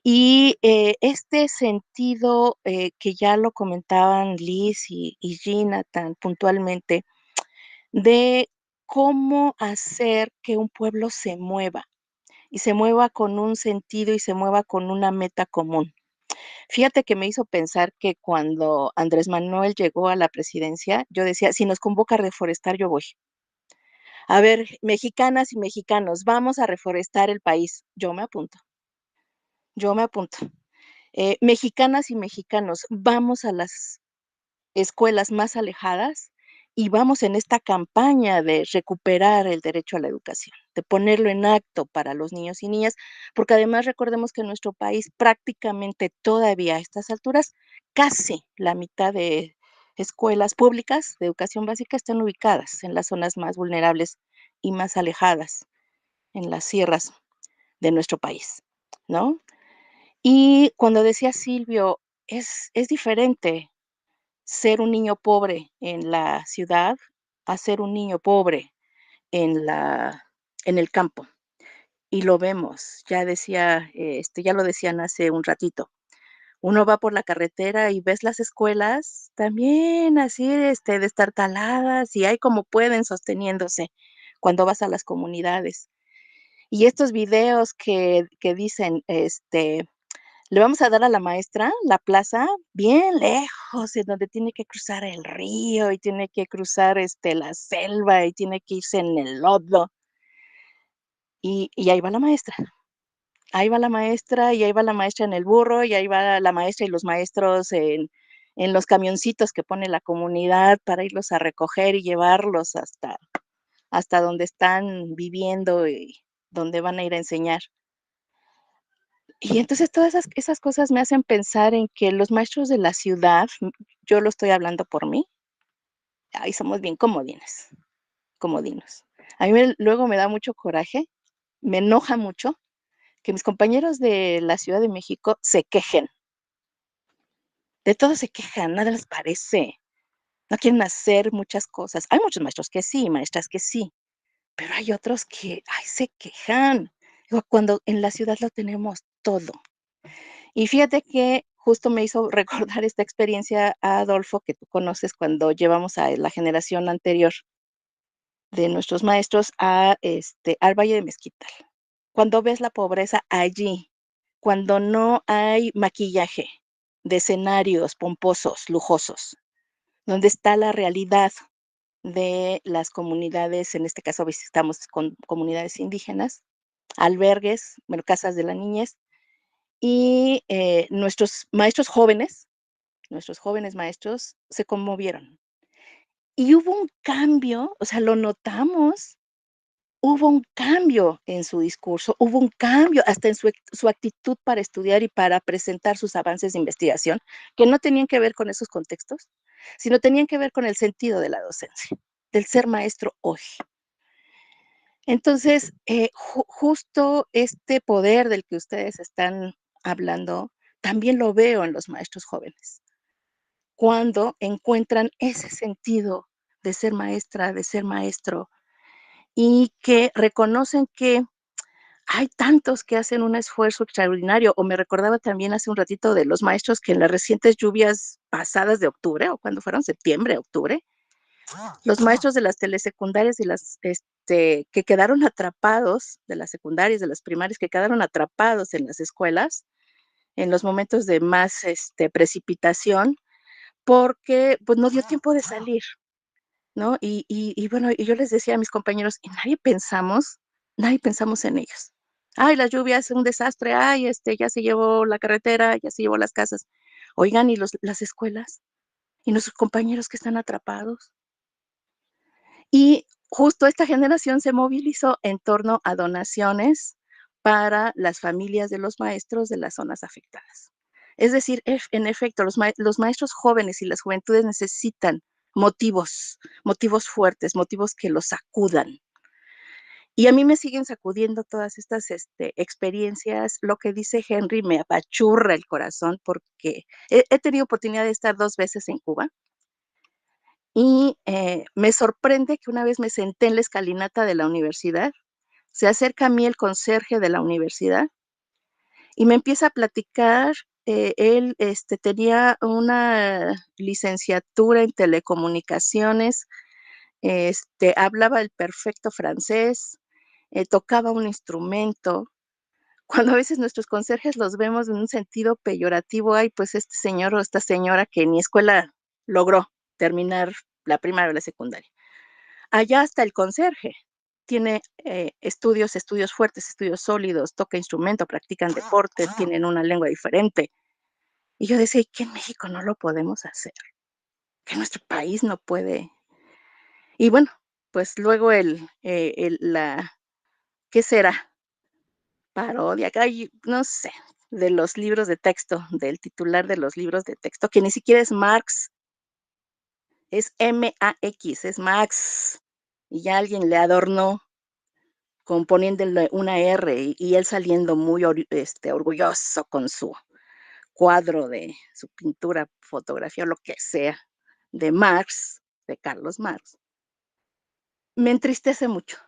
y este sentido que ya lo comentaban Liz y Gina tan puntualmente, de cómo hacer que un pueblo se mueva, y se mueva con un sentido y se mueva con una meta común. Fíjate que me hizo pensar que cuando Andrés Manuel llegó a la presidencia, yo decía: "Si nos convoca a reforestar, yo voy". A ver, mexicanas y mexicanos, vamos a reforestar el país. Yo me apunto. Yo me apunto. Mexicanas y mexicanos, vamos a las escuelas más alejadas y vamos en esta campaña de recuperar el derecho a la educación, de ponerlo en acto para los niños y niñas, porque además recordemos que en nuestro país prácticamente todavía a estas alturas, casi la mitad de escuelas públicas de educación básica están ubicadas en las zonas más vulnerables y más alejadas, en las sierras de nuestro país, ¿no? Y cuando decía Silvio, es diferente ser un niño pobre en la ciudad a ser un niño pobre en el campo. Y lo vemos, ya decía, ya lo decían hace un ratito. Uno va por la carretera y ves las escuelas también así, destartaladas, y hay como pueden sosteniéndose cuando vas a las comunidades. Y estos videos que dicen, Le vamos a dar a la maestra la plaza bien lejos, en donde tiene que cruzar el río y tiene que cruzar la selva y tiene que irse en el lodo. Y ahí va la maestra. Ahí va la maestra y ahí va la maestra en el burro y ahí va la maestra y los maestros en los camioncitos que pone la comunidad para irlos a recoger y llevarlos hasta donde están viviendo y donde van a ir a enseñar. Y entonces todas esas cosas me hacen pensar en que los maestros de la ciudad, yo lo estoy hablando por mí, ay, somos bien comodinos. A mí luego me da mucho coraje, me enoja mucho que mis compañeros de la Ciudad de México se quejen. De todo se quejan, nada les parece. No quieren hacer muchas cosas. Hay muchos maestros que sí, maestras que sí, pero hay otros que, ay, se quejan. Digo, cuando en la ciudad lo tenemos todo. Y fíjate que justo me hizo recordar esta experiencia a Adolfo, que tú conoces cuando llevamos a la generación anterior de nuestros maestros al Valle de Mezquital. Cuando ves la pobreza allí, cuando no hay maquillaje de escenarios pomposos, lujosos, donde está la realidad de las comunidades, en este caso visitamos con comunidades indígenas, albergues, bueno, casas de la niñez, y nuestros jóvenes maestros se conmovieron. Y hubo un cambio, o sea, lo notamos, hubo un cambio en su discurso, hubo un cambio hasta en su actitud para estudiar y para presentar sus avances de investigación, que no tenían que ver con esos contextos, sino tenían que ver con el sentido de la docencia, del ser maestro hoy. Entonces, justo este poder del que ustedes están hablando, también lo veo en los maestros jóvenes, cuando encuentran ese sentido de ser maestra, de ser maestro, y que reconocen que hay tantos que hacen un esfuerzo extraordinario. O me recordaba también hace un ratito de los maestros que en las recientes lluvias pasadas de octubre, o cuando fueron septiembre, octubre, los maestros de las telesecundarias y que quedaron atrapados, de las secundarias, de las primarias, que quedaron atrapados en las escuelas en los momentos de más precipitación, porque pues no dio tiempo de salir, ¿no? Y bueno, y yo les decía a mis compañeros, y nadie pensamos en ellos. Ay, las lluvias, un desastre, ay, ya se llevó la carretera, ya se llevó las casas. Oigan, ¿y las escuelas? ¿Y nuestros compañeros que están atrapados? Y justo esta generación se movilizó en torno a donaciones para las familias de los maestros de las zonas afectadas. Es decir, en efecto, los maestros jóvenes y las juventudes necesitan motivos fuertes, motivos que los sacudan. Y a mí me siguen sacudiendo todas estas experiencias. Lo que dice Henry me apachurra el corazón porque he tenido oportunidad de estar 2 veces en Cuba. Y me sorprende que una vez me senté en la escalinata de la universidad, se acerca a mí el conserje de la universidad y me empieza a platicar. Él tenía una licenciatura en telecomunicaciones, hablaba el perfecto francés, tocaba un instrumento. Cuando a veces nuestros conserjes los vemos en un sentido peyorativo, ay, pues este señor o esta señora que ni escuela logró terminar la primaria o la secundaria. Allá hasta el conserje tiene estudios fuertes, estudios sólidos, toca instrumento, practican deporte, tienen una lengua diferente. Y yo decía, ¿y que en México no lo podemos hacer? Que nuestro país no puede. Y bueno, pues luego ¿qué será? Parodia, no sé, de los libros de texto, del titular de los libros de texto, que ni siquiera es Marx, es M-A-X, es Max, y ya alguien le adornó componiéndole una R y él saliendo muy orgulloso con su cuadro de su pintura, fotografía, lo que sea, de Marx, de Carlos Marx. Me entristece mucho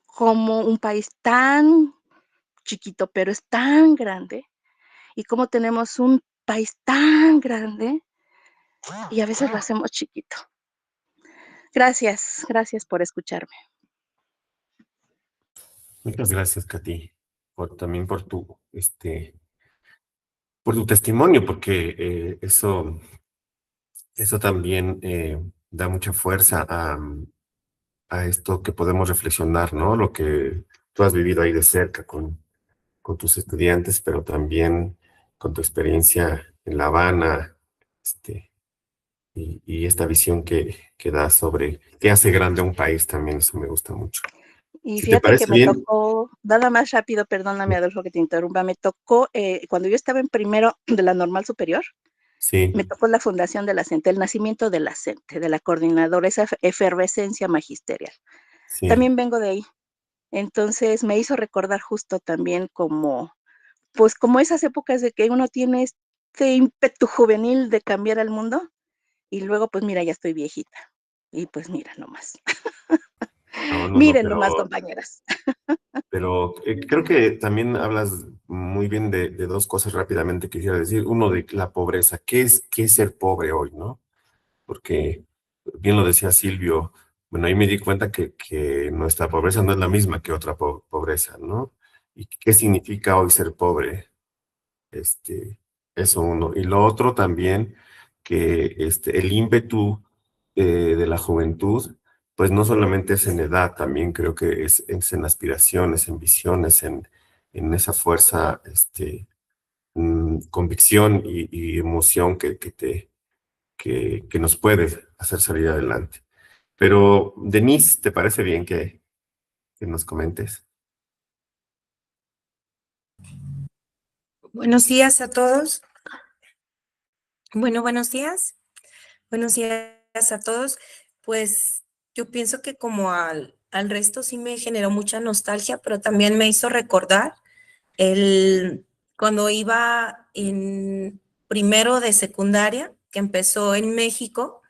como un país tan chiquito, pero es tan grande, y cómo tenemos un país tan grande y a veces lo hacemos chiquito. Gracias por escucharme. Muchas gracias, Katy, también por tu testimonio, porque eso también da mucha fuerza a esto que podemos reflexionar, ¿no? Lo que tú has vivido ahí de cerca con tus estudiantes, pero también con tu experiencia en La Habana, y esta visión que da sobre qué hace grande a un país también, eso me gusta mucho. Y Si te fíjate que parece me bien, tocó, nada más rápido, perdóname Adolfo que te interrumpa, me tocó, cuando yo estaba en primero de la normal superior, sí, me tocó la fundación de la CENTE, el nacimiento de la CENTE, de la coordinadora, esa efervescencia magisterial. sí. También vengo de ahí. Entonces me hizo recordar justo también como, pues como esas épocas de que uno tiene este ímpetu juvenil de cambiar al mundo y luego pues mira, ya estoy viejita. Y pues mira nomás. No, no, no, Miren nomás, compañeras. pero creo que también hablas muy bien de dos cosas rápidamente quisiera decir. Uno, de la pobreza. ¿Qué es ser pobre hoy, no? Porque bien lo decía Silvio, bueno, ahí me di cuenta que nuestra pobreza no es la misma que otra pobreza, ¿no? ¿Y qué significa hoy ser pobre? Eso uno. Y lo otro también, que el ímpetu de la juventud, pues no solamente es en edad, también creo que es en aspiraciones, en visiones, en esa fuerza, convicción y emoción que nos puede hacer salir adelante. Pero, Denise, ¿te parece bien que nos comentes? Buenos días a todos. Bueno, buenos días. Buenos días a todos. Pues yo pienso que como al resto sí me generó mucha nostalgia, pero también me hizo recordar cuando iba en primero de secundaria, que empezó en México,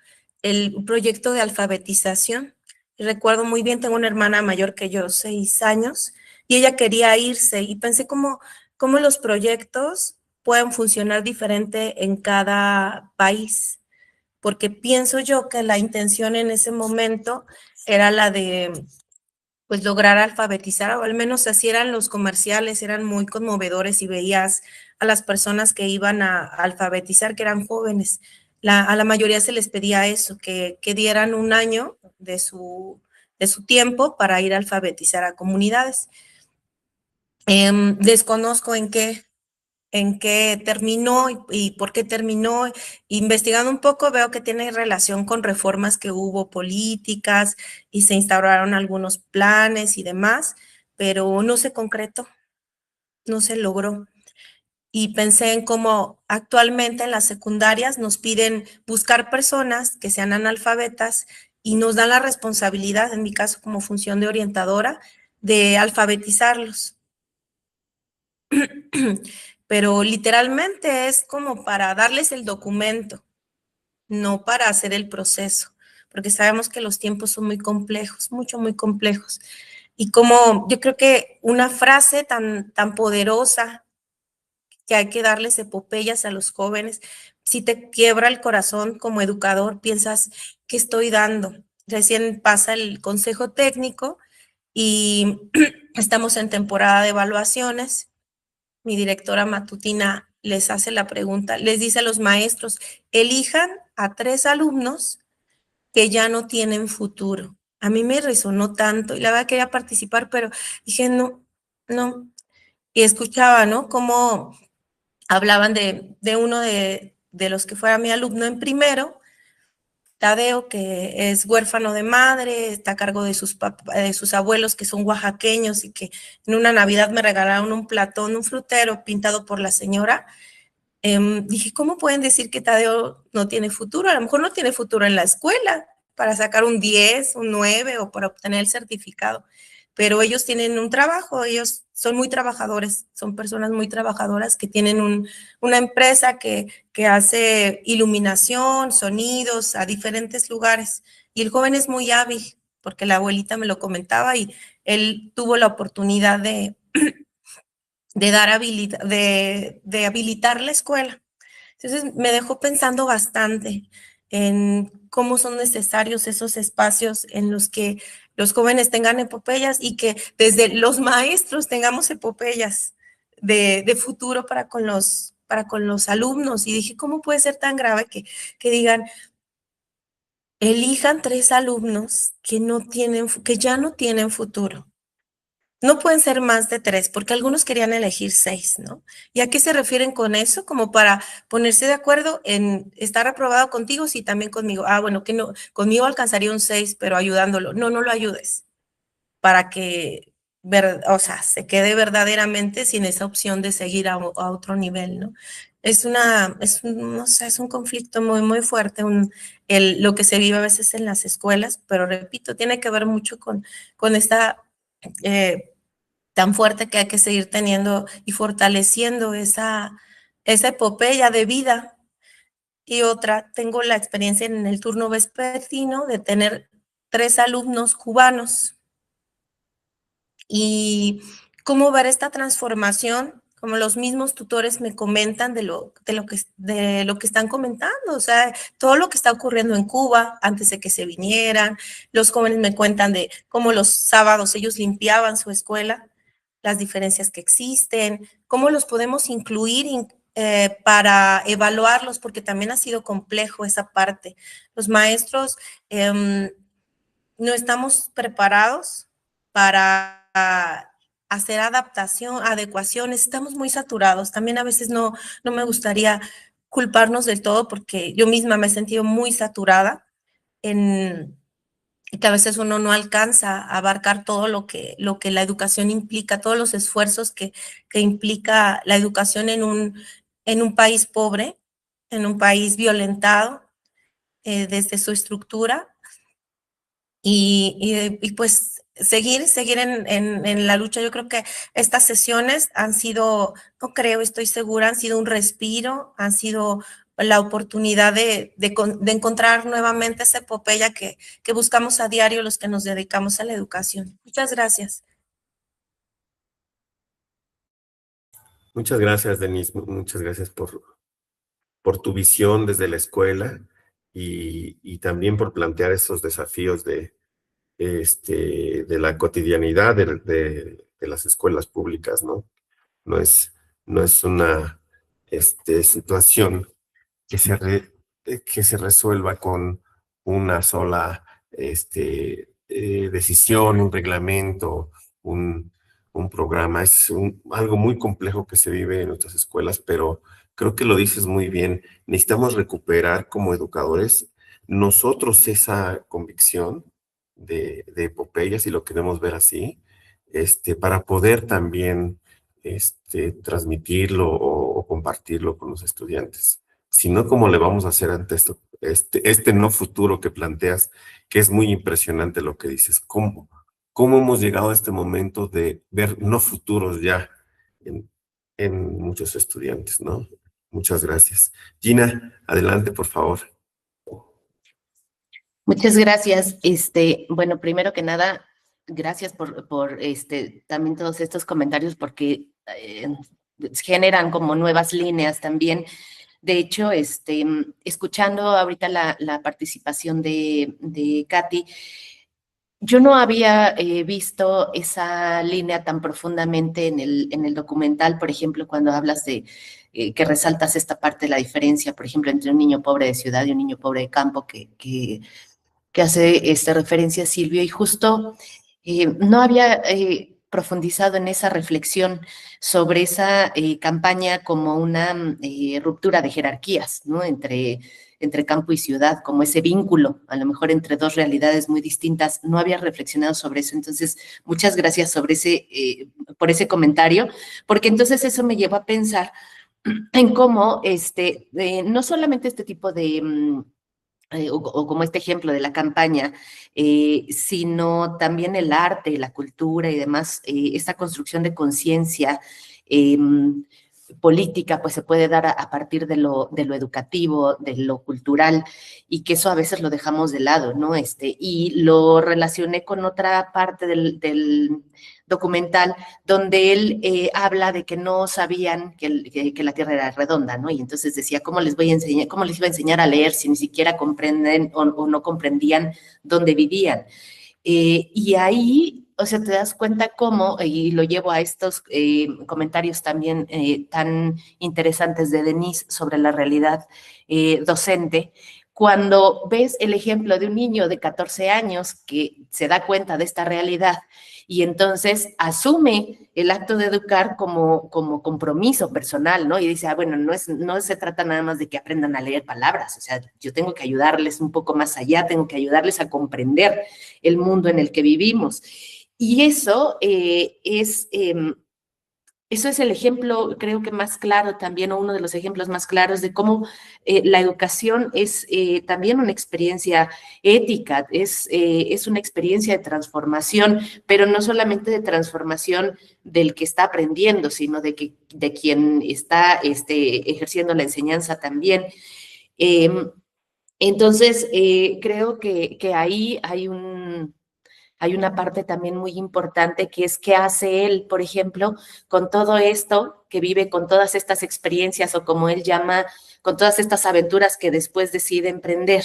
el proyecto de alfabetización. Recuerdo muy bien, tengo una hermana mayor que yo, 6 años, y ella quería irse y pensé cómo los proyectos pueden funcionar diferente en cada país, porque pienso yo que la intención en ese momento era la de pues lograr alfabetizar, o al menos así eran los comerciales, eran muy conmovedores y veías a las personas que iban a alfabetizar, que eran jóvenes. A la mayoría se les pedía eso, que dieran un año de su tiempo para ir a alfabetizar a comunidades. Desconozco en qué terminó y por qué terminó. Investigando un poco veo que tiene relación con reformas que hubo políticas y se instauraron algunos planes y demás, pero no se concretó, no se logró. Y pensé en cómo actualmente en las secundarias nos piden buscar personas que sean analfabetas y nos dan la responsabilidad, en mi caso como función de orientadora, de alfabetizarlos. Pero literalmente es como para darles el documento, no para hacer el proceso, porque sabemos que los tiempos son muy complejos, muy complejos. Y como yo creo que una frase tan poderosa que hay que darles epopeyas a los jóvenes, si te quiebra el corazón como educador, piensas, ¿qué estoy dando? Recién pasa el consejo técnico y estamos en temporada de evaluaciones. Mi directora matutina les hace la pregunta, les dice a los maestros, elijan a 3 alumnos que ya no tienen futuro. A mí me resonó tanto y la verdad quería participar, pero dije, no. Y escuchaba, ¿no? Cómo hablaban de uno de los que fuera mi alumno en primero, Tadeo, que es huérfano de madre, está a cargo de sus abuelos que son oaxaqueños y que en una Navidad me regalaron un platón, un frutero pintado por la señora. Dije, ¿cómo pueden decir que Tadeo no tiene futuro? A lo mejor no tiene futuro en la escuela para sacar un 10, un 9 o para obtener el certificado, pero ellos tienen un trabajo, ellos son muy trabajadores, son personas muy trabajadoras que tienen una empresa que hace iluminación, sonidos a diferentes lugares y el joven es muy hábil porque la abuelita me lo comentaba y él tuvo la oportunidad de habilitar la escuela. Entonces me dejó pensando bastante en cómo son necesarios esos espacios en los que los jóvenes tengan epopeyas y que desde los maestros tengamos epopeyas de futuro para con los alumnos. Y dije, ¿cómo puede ser tan grave que digan, elijan 3 alumnos que ya no tienen futuro? No pueden ser más de 3, porque algunos querían elegir 6, ¿no? ¿Y a qué se refieren con eso? Como para ponerse de acuerdo en estar aprobado contigo, sí, también conmigo. Ah, bueno, que no, conmigo alcanzaría un 6, pero ayudándolo. No, no lo ayudes, para que, o sea, se quede verdaderamente sin esa opción de seguir a otro nivel, ¿no? No sé, es un conflicto muy, muy fuerte, lo que se vive a veces en las escuelas, pero repito, tiene que ver mucho con esta tan fuerte que hay que seguir teniendo y fortaleciendo esa epopeya de vida. Y otra, tengo la experiencia en el turno vespertino de tener 3 alumnos cubanos y cómo ver esta transformación, como los mismos tutores me comentan de lo que están comentando, o sea, todo lo que está ocurriendo en Cuba antes de que se vinieran. Los jóvenes me cuentan de cómo los sábados ellos limpiaban su escuela, las diferencias que existen, cómo los podemos incluir para evaluarlos, porque también ha sido complejo esa parte. Los maestros no estamos preparados para hacer adecuaciones, estamos muy saturados. También a veces no me gustaría culparnos del todo, porque yo misma me he sentido muy saturada y que a veces uno no alcanza a abarcar todo lo que la educación implica, todos los esfuerzos que implica la educación en un país pobre, en un país violentado desde su estructura. Y pues seguir en la lucha. Yo creo que estas sesiones han sido, estoy segura, han sido un respiro, han sido la oportunidad de encontrar nuevamente esa epopeya que buscamos a diario los que nos dedicamos a la educación. Muchas gracias. Muchas gracias, Denise. Muchas gracias por tu visión desde la escuela y también por plantear esos desafíos de la cotidianidad de las escuelas públicas, ¿no? No es una situación que se resuelva con una sola decisión, un reglamento, un programa. Es algo muy complejo que se vive en nuestras escuelas, pero creo que lo dices muy bien. Necesitamos recuperar como educadores nosotros esa convicción de epopeyas, y lo queremos ver así, para poder también transmitirlo o compartirlo con los estudiantes. Si no, ¿cómo le vamos a hacer ante esto, no futuro que planteas, que es muy impresionante lo que dices? ¿Cómo hemos llegado a este momento de ver no futuros ya en muchos estudiantes, ¿no? Muchas gracias. Gina, adelante, por favor. Muchas gracias. Bueno, primero que nada, gracias por también todos estos comentarios, porque generan como nuevas líneas también. De hecho, escuchando ahorita la participación de Katy, yo no había visto esa línea tan profundamente en el documental, por ejemplo, cuando hablas de que resaltas esta parte de la diferencia, por ejemplo, entre un niño pobre de ciudad y un niño pobre de campo, que hace referencia a Silvio, y justo no había profundizado en esa reflexión sobre esa campaña como una ruptura de jerarquías, ¿no? Entre campo y ciudad, como ese vínculo, a lo mejor entre dos realidades muy distintas. No había reflexionado sobre eso. Entonces, muchas gracias por ese comentario, porque entonces eso me llevó a pensar en cómo no solamente este tipo de o como este ejemplo de la campaña, sino también el arte, la cultura y demás, esta construcción de conciencia política, pues se puede dar a partir de lo educativo, de lo cultural, y que eso a veces lo dejamos de lado, ¿no? Y lo relacioné con otra parte del documental, donde él habla de que no sabían que la Tierra era redonda, ¿no? Y entonces decía, ¿cómo les iba a enseñar a leer si ni siquiera comprenden o no comprendían dónde vivían? Y ahí, o sea, te das cuenta cómo, y lo llevo a estos comentarios también tan interesantes de Denise sobre la realidad docente, cuando ves el ejemplo de un niño de 14 años que se da cuenta de esta realidad y entonces asume el acto de educar como compromiso personal, ¿no? Y dice, bueno, no se trata nada más de que aprendan a leer palabras, o sea, yo tengo que ayudarles un poco más allá, tengo que ayudarles a comprender el mundo en el que vivimos. Y eso eso es el ejemplo, creo que más claro también, o uno de los ejemplos más claros de cómo la educación es también una experiencia ética, es una experiencia de transformación, pero no solamente de transformación del que está aprendiendo, sino de quien está ejerciendo la enseñanza también. Entonces, creo que ahí hay una parte también muy importante que es qué hace él, por ejemplo, con todo esto que vive, con todas estas experiencias o como él llama, con todas estas aventuras que después decide emprender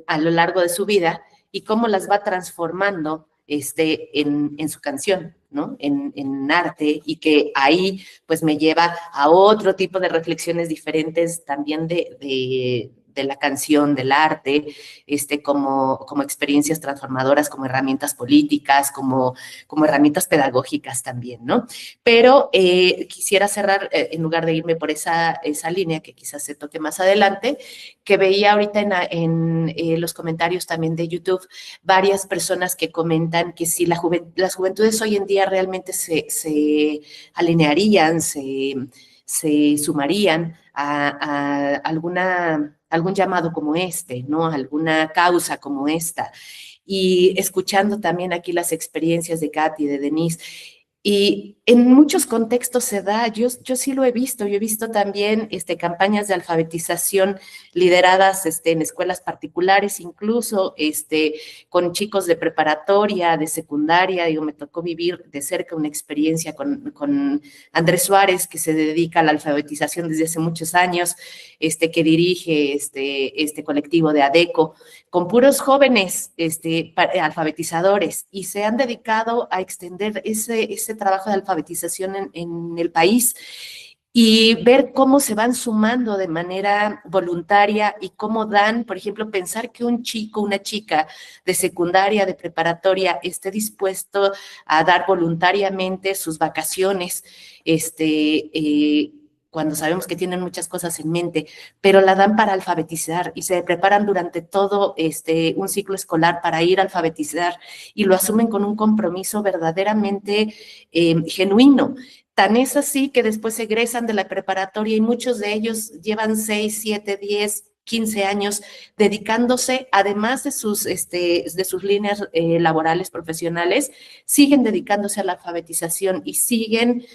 a lo largo de su vida y cómo las va transformando en su canción, ¿no? En arte, y que ahí pues me lleva a otro tipo de reflexiones diferentes también de la canción, del arte, como experiencias transformadoras, como herramientas políticas, como herramientas pedagógicas también, ¿no? Pero quisiera cerrar, en lugar de irme por esa línea, que quizás se toque más adelante, que veía ahorita en los comentarios también de YouTube, varias personas que comentan que si las juventudes hoy en día realmente se alinearían, se sumarían a algún llamado como ¿no? Alguna causa como esta. Y escuchando también aquí las experiencias de Katy, de Denise, y en muchos contextos se da, yo sí lo he visto, yo he visto también campañas de alfabetización lideradas en escuelas particulares, incluso con chicos de preparatoria, de secundaria. Digo, me tocó vivir de cerca una experiencia con Andrés Suárez, que se dedica a la alfabetización desde hace muchos años, que dirige este colectivo de ADECO, con puros jóvenes alfabetizadores, y se han dedicado a extender ese trabajo de alfabetización en el país, y ver cómo se van sumando de manera voluntaria y cómo dan, por ejemplo, pensar que un chico, una chica de secundaria, de preparatoria, esté dispuesto a dar voluntariamente sus vacaciones, cuando sabemos que tienen muchas cosas en mente, pero la dan para alfabetizar y se preparan durante todo un ciclo escolar para ir a alfabetizar, y lo asumen con un compromiso verdaderamente genuino. Tan es así que después egresan de la preparatoria y muchos de ellos llevan 6, 7, 10, 15 años dedicándose, además de sus líneas laborales, profesionales, siguen dedicándose a la alfabetización y siguen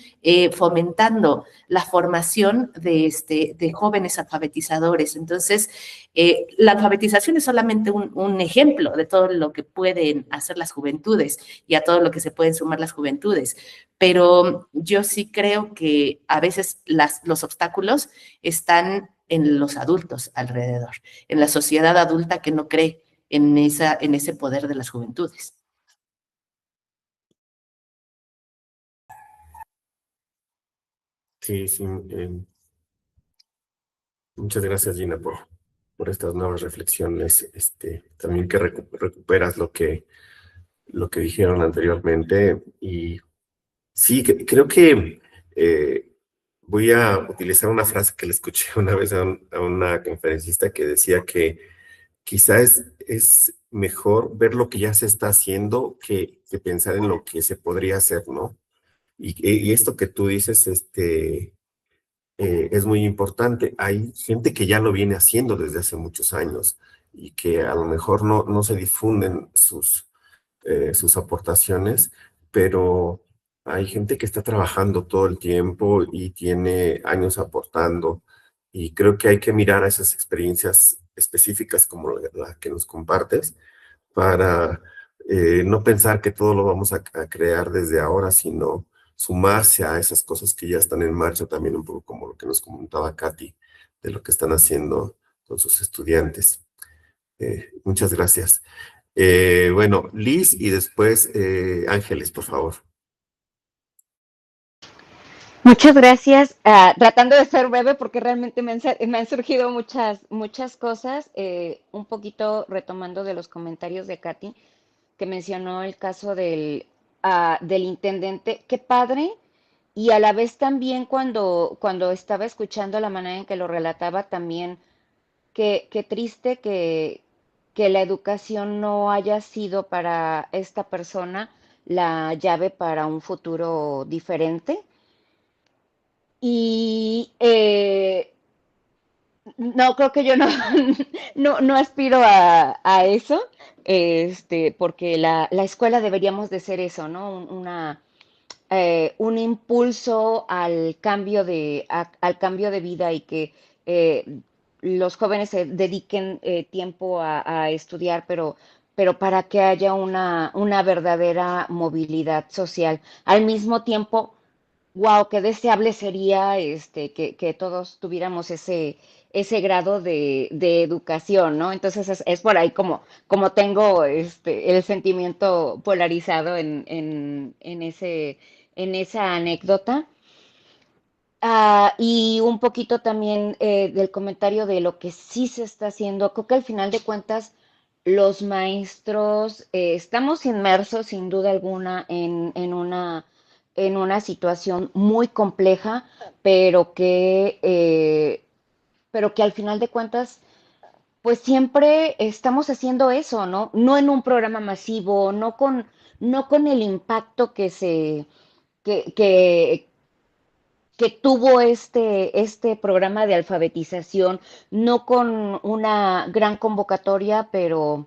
fomentando la formación de jóvenes alfabetizadores. Entonces, la alfabetización es solamente un ejemplo de todo lo que pueden hacer las juventudes y a todo lo que se pueden sumar las juventudes, pero yo sí creo que a veces los obstáculos están en los adultos alrededor, en la sociedad adulta que no cree en ese poder de las juventudes. Sí, sí. Muchas gracias, Gina, por estas nuevas reflexiones. También que recuperas lo que dijeron anteriormente. Y sí, creo que voy a utilizar una frase que le escuché una vez a una conferencista que decía que quizá es mejor ver lo que ya se está haciendo que pensar en lo que se podría hacer, ¿no? Y esto que tú dices, es muy importante. Hay gente que ya lo viene haciendo desde hace muchos años y que a lo mejor no se difunden sus aportaciones, pero hay gente que está trabajando todo el tiempo y tiene años aportando, y creo que hay que mirar a esas experiencias específicas como la que nos compartes para no pensar que todo lo vamos a crear desde ahora, sino sumarse a esas cosas que ya están en marcha, también un poco como lo que nos comentaba Katy, de lo que están haciendo con sus estudiantes. Muchas gracias. Bueno, Liz y después Ángeles, por favor. Muchas gracias. Tratando de ser breve porque realmente me han surgido muchas cosas. Un poquito retomando de los comentarios de Katy, que mencionó el caso del intendente. Qué padre. Y a la vez también cuando estaba escuchando la manera en que lo relataba, también qué triste que la educación no haya sido para esta persona la llave para un futuro diferente. Y no, creo que yo no, no aspiro a eso, porque la escuela deberíamos de ser eso, ¿no? Un impulso al cambio de vida y que los jóvenes se dediquen tiempo a estudiar, pero para que haya una verdadera movilidad social. Al mismo tiempo, wow, qué deseable sería que todos tuviéramos ese grado de educación, ¿no? Entonces es por ahí como tengo el sentimiento polarizado en esa anécdota. Y un poquito también del comentario de lo que sí se está haciendo. Creo que al final de cuentas los maestros estamos inmersos sin duda alguna en una situación muy compleja, pero que al final de cuentas pues siempre estamos haciendo eso, ¿no? No en un programa masivo, no con el impacto que, que, que tuvo este programa de alfabetización, no con una gran convocatoria, pero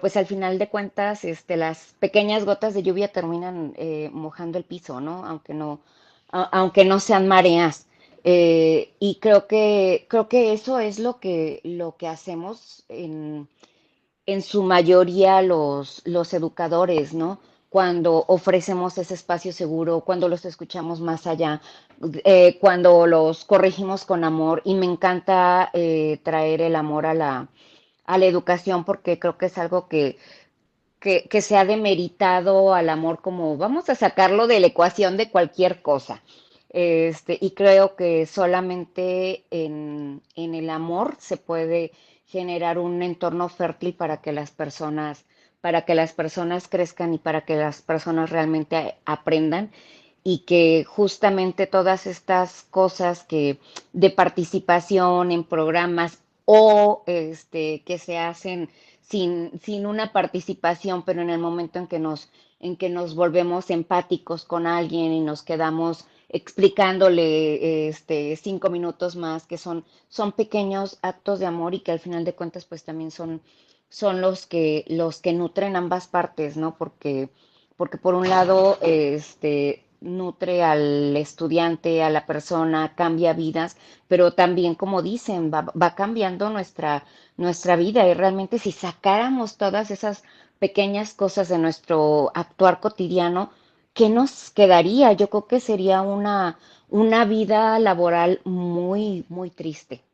pues al final de cuentas, las pequeñas gotas de lluvia terminan mojando el piso, ¿no? Aunque no sean mareas. Y creo que eso es lo que hacemos en su mayoría los educadores, ¿no? Cuando ofrecemos ese espacio seguro, cuando los escuchamos más allá, cuando los corregimos con amor. Y me encanta traer el amor a la educación porque creo que es algo que se ha demeritado al amor como vamos a sacarlo de la ecuación de cualquier cosa. Y creo que solamente en el amor se puede generar un entorno fértil para que las personas crezcan y para que las personas realmente aprendan y que justamente todas estas cosas de participación en programas o que se hacen sin una participación, pero en el momento en que nos volvemos empáticos con alguien y nos quedamos explicándole 5 minutos más, que son pequeños actos de amor y que al final de cuentas pues también son los que nutren ambas partes, ¿no? Porque por un lado, nutre al estudiante, a la persona, cambia vidas, pero también, como dicen, va cambiando nuestra vida. Y realmente si sacáramos todas esas pequeñas cosas de nuestro actuar cotidiano, ¿qué nos quedaría? Yo creo que sería una vida laboral muy, muy triste.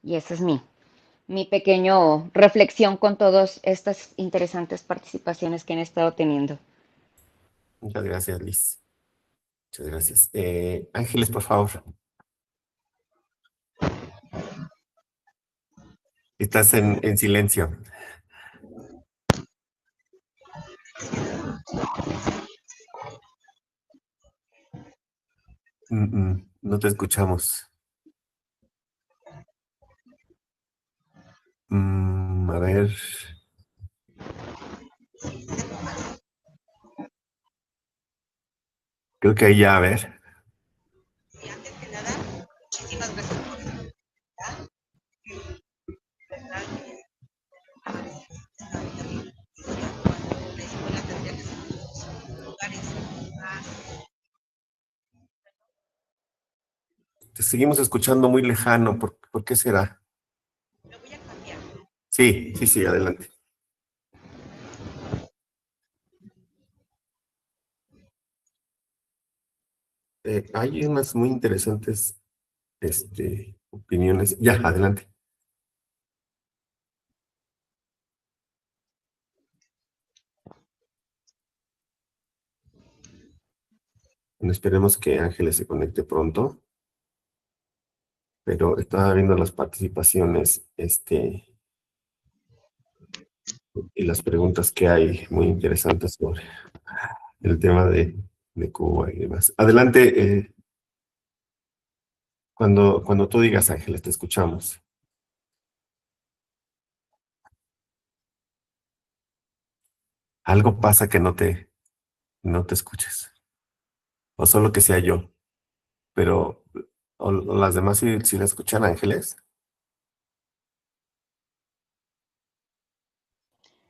Y esa es mi pequeño reflexión con todas estas interesantes participaciones que han estado teniendo. Muchas gracias, Liz. Muchas gracias. Ángeles, por favor. Estás en silencio. No te escuchamos. A ver. Creo que ahí ya, a ver. Muchísimas gracias por la oportunidad. La escuela tendría que ser en lugares más. Te seguimos escuchando muy lejano. ¿Por qué será? Lo voy a cambiar. Sí, adelante. Hay unas muy interesantes opiniones. Ya, adelante. Esperemos que Ángeles se conecte pronto, pero estaba viendo las participaciones, y las preguntas que hay muy interesantes sobre el tema de Cuba y demás. Adelante, cuando tú digas, Ángeles, te escuchamos. Algo pasa que no te escuches, o solo que sea yo, pero o las demás si la escuchan, Ángeles.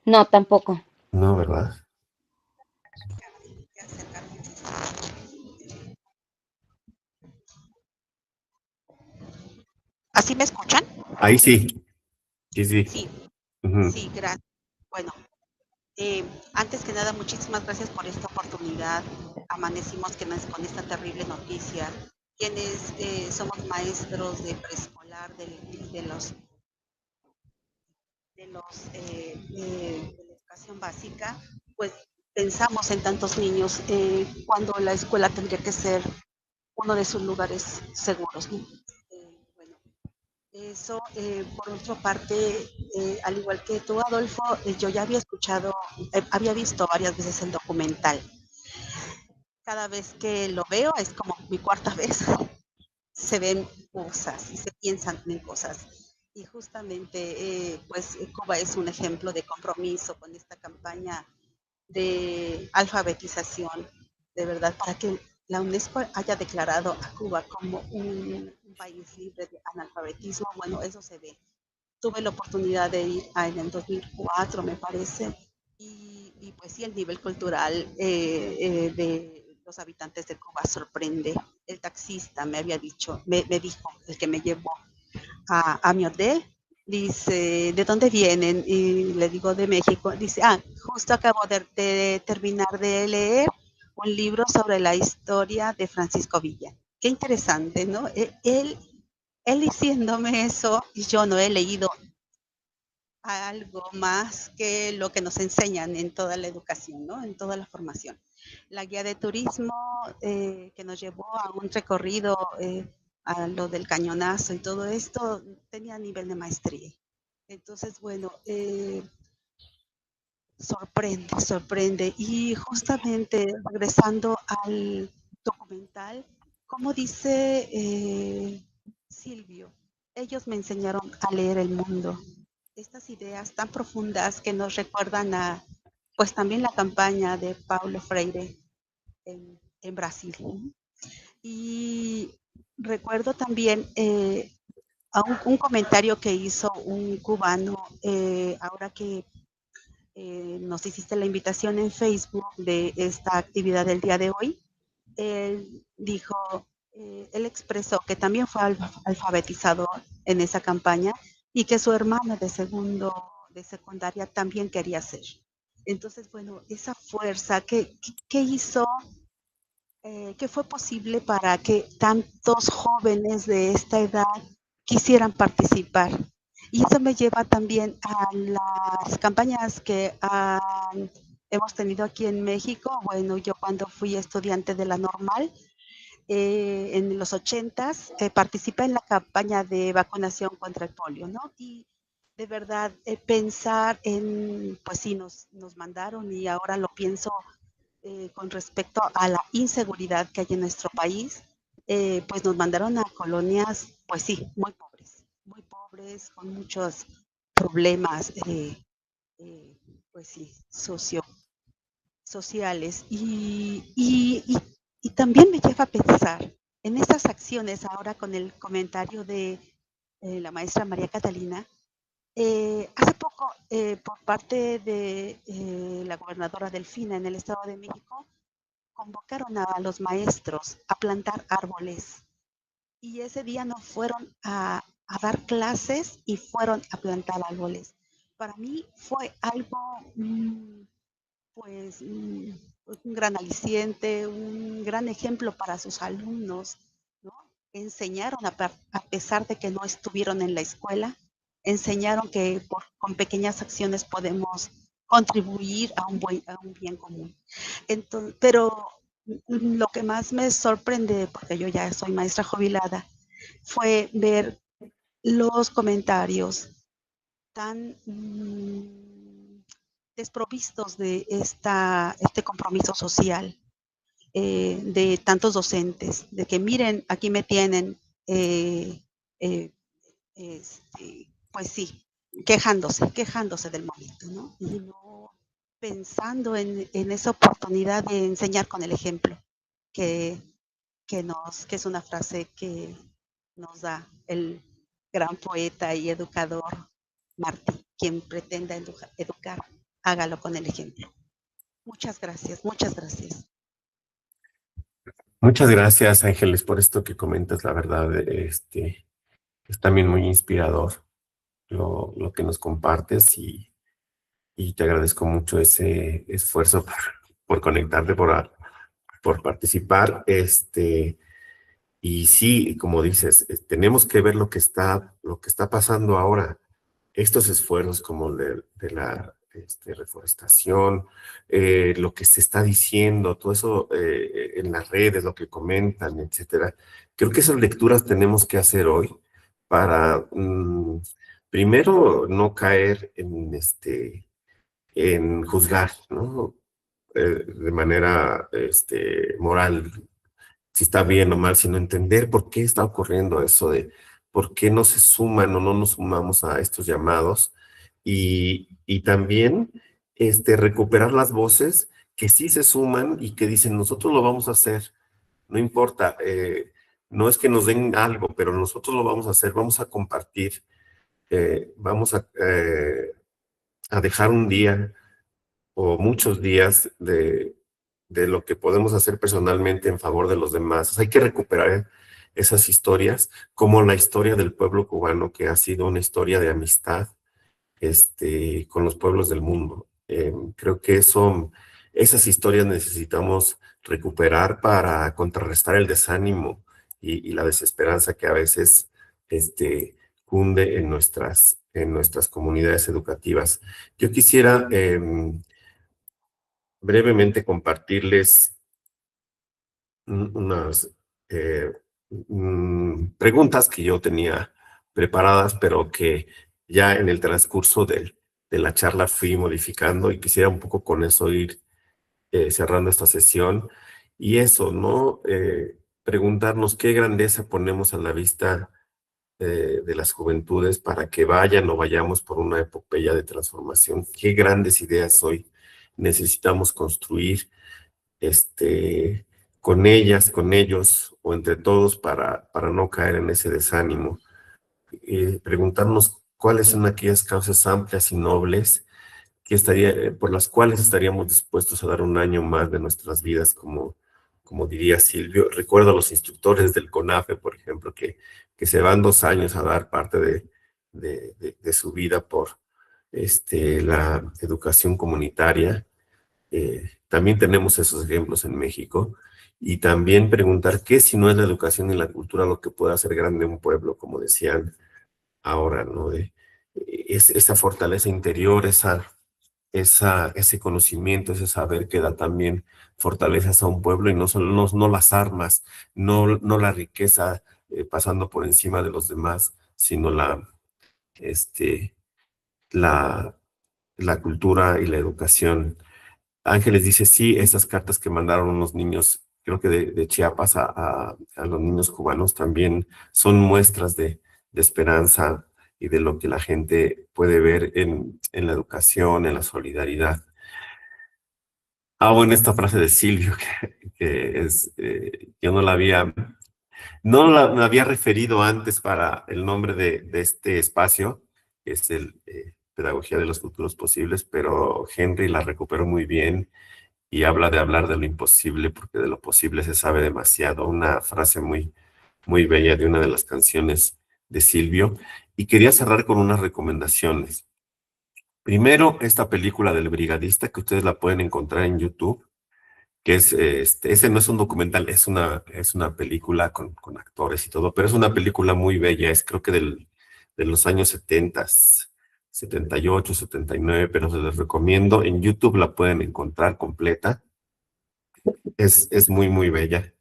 No, tampoco. No, ¿verdad? ¿Así me escuchan? Ahí sí, sí. Sí, Ujú. sí, gracias. Bueno, antes que nada, muchísimas gracias por esta oportunidad. Amanecimos con esta terrible noticia. Quienes somos maestros de preescolar, de la educación básica, pues pensamos en tantos niños cuando la escuela tendría que ser uno de sus lugares seguros, ¿no? Bueno, eso, por otra parte, al igual que tú, Adolfo, yo ya había había visto varias veces el documental. Cada vez que lo veo es como mi cuarta vez. Se ven cosas y se piensan en cosas. Y justamente, pues Cuba es un ejemplo de compromiso con esta campaña de alfabetización, de verdad, para que la UNESCO haya declarado a Cuba como un país libre de analfabetismo. Bueno, eso se ve. Tuve la oportunidad de ir en el 2004, me parece, y pues sí, el nivel cultural de los habitantes de Cuba sorprende. El taxista me había dicho, me dijo, el que me llevó a mi hotel, dice, ¿de dónde vienen? Y le digo, de México. Dice, justo acabo de terminar de leer un libro sobre la historia de Francisco Villa. Qué interesante, ¿no? Él diciéndome eso, y yo no he leído algo más que lo que nos enseñan en toda la educación, ¿no? En toda la formación. La guía de turismo que nos llevó a un recorrido a lo del cañonazo y todo esto tenía nivel de maestría. Entonces, bueno, sorprende. Y justamente regresando al documental, como dice Silvio, ellos me enseñaron a leer el mundo. Estas ideas tan profundas que nos recuerdan pues también la campaña de Paulo Freire en Brasil. Y recuerdo también a un comentario que hizo un cubano, ahora que nos hiciste la invitación en Facebook de esta actividad del día de hoy. Él dijo, él expresó que también fue alfabetizador en esa campaña y que su hermana de secundaria también quería ser. Entonces, bueno, esa fuerza que hizo, que fue posible para que tantos jóvenes de esta edad quisieran participar. Y eso me lleva también a las campañas que hemos tenido aquí en México. Bueno, yo cuando fui estudiante de la normal, en los 80s, participé en la campaña de vacunación contra el polio, ¿no? Y de verdad, pensar en, pues sí, nos mandaron y ahora lo pienso con respecto a la inseguridad que hay en nuestro país, pues nos mandaron a colonias, pues sí, muy pobres, con muchos problemas, pues sí, sociales. Y también me lleva a pensar en estas acciones ahora con el comentario de la maestra María Catalina. Hace poco, por parte de la gobernadora Delfina en el Estado de México, convocaron a los maestros a plantar árboles y ese día no fueron a dar clases y fueron a plantar árboles. Para mí fue algo, pues, un gran aliciente, un gran ejemplo para sus alumnos, ¿no? Enseñaron, a pesar de que no estuvieron en la escuela, enseñaron que con pequeñas acciones podemos contribuir a un bien común. Entonces, pero lo que más me sorprende, porque yo ya soy maestra jubilada, fue ver los comentarios tan desprovistos de este compromiso social de tantos docentes, de que miren, aquí me tienen, pues sí, quejándose del momento, ¿no? Y no pensando en esa oportunidad de enseñar con el ejemplo, que, que es una frase que nos da el gran poeta y educador Martí: quien pretenda educar, hágalo con el ejemplo. Muchas gracias, muchas gracias. Muchas gracias, Ángeles, por esto que comentas. La verdad, es también muy inspirador lo que nos compartes y te agradezco mucho ese esfuerzo por conectarte, por participar. Y sí, como dices, tenemos que ver lo que está pasando ahora. Estos esfuerzos como de la reforestación, lo que se está diciendo, todo eso en las redes, lo que comentan, etcétera. Creo que esas lecturas tenemos que hacer hoy para, primero, no caer en juzgar, ¿no? De manera moral, si está bien o mal, sino entender por qué está ocurriendo eso, de por qué no se suman o no nos sumamos a estos llamados, y también recuperar las voces que sí se suman y que dicen, nosotros lo vamos a hacer, no importa, no es que nos den algo, pero nosotros lo vamos a hacer, vamos a compartir, vamos a dejar un día o muchos días de lo que podemos hacer personalmente en favor de los demás. O sea, hay que recuperar esas historias, como la historia del pueblo cubano, que ha sido una historia de amistad con los pueblos del mundo. Creo que esas historias necesitamos recuperar para contrarrestar el desánimo y la desesperanza que a veces cunde en nuestras comunidades educativas. Yo quisiera brevemente compartirles unas preguntas que yo tenía preparadas, pero que ya en el transcurso de la charla fui modificando, y quisiera un poco con eso ir cerrando esta sesión. Y eso, ¿no? Preguntarnos qué grandeza ponemos a la vista de las juventudes para que vayan o vayamos por una epopeya de transformación. Qué grandes ideas hoy necesitamos construir con ellas, con ellos o entre todos para no caer en ese desánimo. Preguntarnos cuáles son aquellas causas amplias y nobles por las cuales estaríamos dispuestos a dar un año más de nuestras vidas, como diría Silvio. Recuerdo a los instructores del CONAFE, por ejemplo, que se van 2 años a dar parte de su vida por la educación comunitaria. También tenemos esos ejemplos en México. Y también preguntar qué si no es la educación y la cultura lo que puede hacer grande un pueblo, como decían ahora, ¿no? Esa fortaleza interior, ese conocimiento, ese saber que da también fortalezas a un pueblo, y no las armas, no la riqueza pasando por encima de los demás, sino la cultura y la educación. Ángeles dice, sí, esas cartas que mandaron unos niños, creo que de Chiapas a los niños cubanos, también son muestras de esperanza y de lo que la gente puede ver en la educación, en la solidaridad. Bueno, esta frase de Silvio, que es, yo no me había referido antes para el nombre de este espacio, que es el Pedagogía de los Futuros Posibles, pero Henry la recuperó muy bien y habla de hablar de lo imposible, porque de lo posible se sabe demasiado. Una frase muy, muy bella de una de las canciones de Silvio. Y quería cerrar con unas recomendaciones. Primero, esta película del brigadista, que ustedes la pueden encontrar en YouTube, que es, ese no es un documental, es una película con actores y todo, pero es una película muy bella, es creo que de los años 70, 78, 79, pero se les recomiendo. En YouTube la pueden encontrar completa. Es muy, muy bella.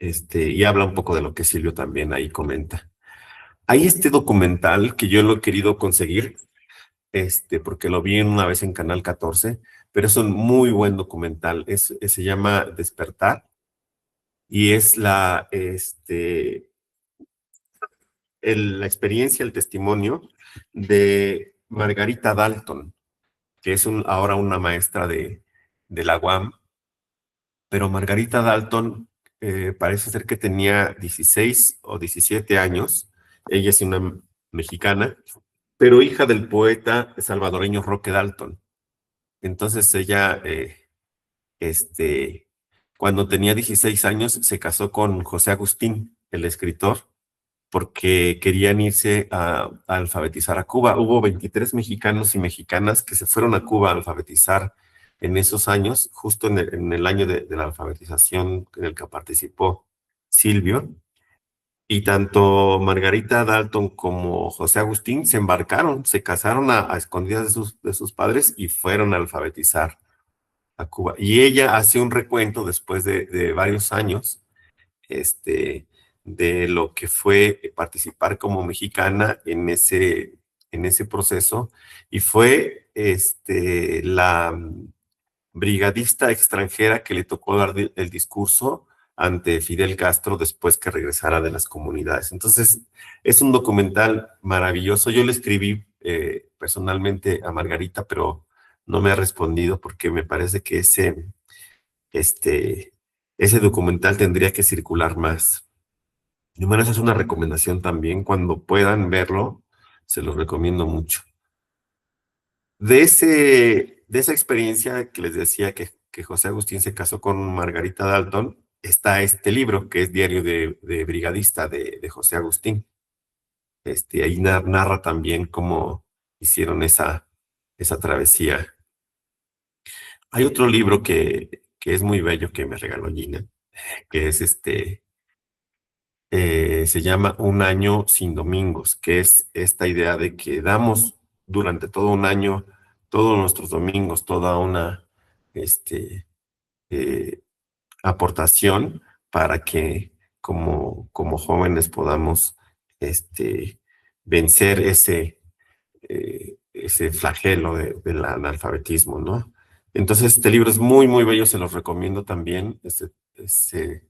Y habla un poco de lo que Silvio también ahí comenta. Hay este documental que yo lo he querido conseguir, porque lo vi una vez en Canal 14, pero es un muy buen documental. Se llama Despertar y es la experiencia, el testimonio de Margarita Dalton, que es ahora una maestra de la UAM, pero Margarita Dalton parece ser que tenía 16 o 17 años. Ella es una mexicana, pero hija del poeta salvadoreño Roque Dalton. Entonces ella, cuando tenía 16 años, se casó con José Agustín, el escritor, porque querían irse a alfabetizar a Cuba. Hubo 23 mexicanos y mexicanas que se fueron a Cuba a alfabetizar en esos años, justo en el año de la alfabetización en el que participó Silvio. Y tanto Margarita Dalton como José Agustín se embarcaron, se casaron a escondidas de sus padres y fueron a alfabetizar a Cuba. Y ella hace un recuento después de varios años, de lo que fue participar como mexicana en ese proceso, y fue la brigadista extranjera que le tocó dar el discurso ante Fidel Castro después que regresara de las comunidades. Entonces, es un documental maravilloso. Yo le escribí personalmente a Margarita, pero no me ha respondido porque me parece que ese documental tendría que circular más. Y bueno, esa es una recomendación también. Cuando puedan verlo, se los recomiendo mucho. De esa experiencia que les decía que José Agustín se casó con Margarita Dalton, está este libro que es Diario de Brigadista de José Agustín. Ahí narra también cómo hicieron esa travesía. Hay otro libro que es muy bello que me regaló Gina, que es se llama Un año sin domingos, que es esta idea de que damos durante todo un año, todos nuestros domingos, toda una eh, aportación para que como jóvenes podamos vencer ese flagelo del analfabetismo, ¿no? Entonces, este libro es muy, muy bello, se los recomiendo también. Eh,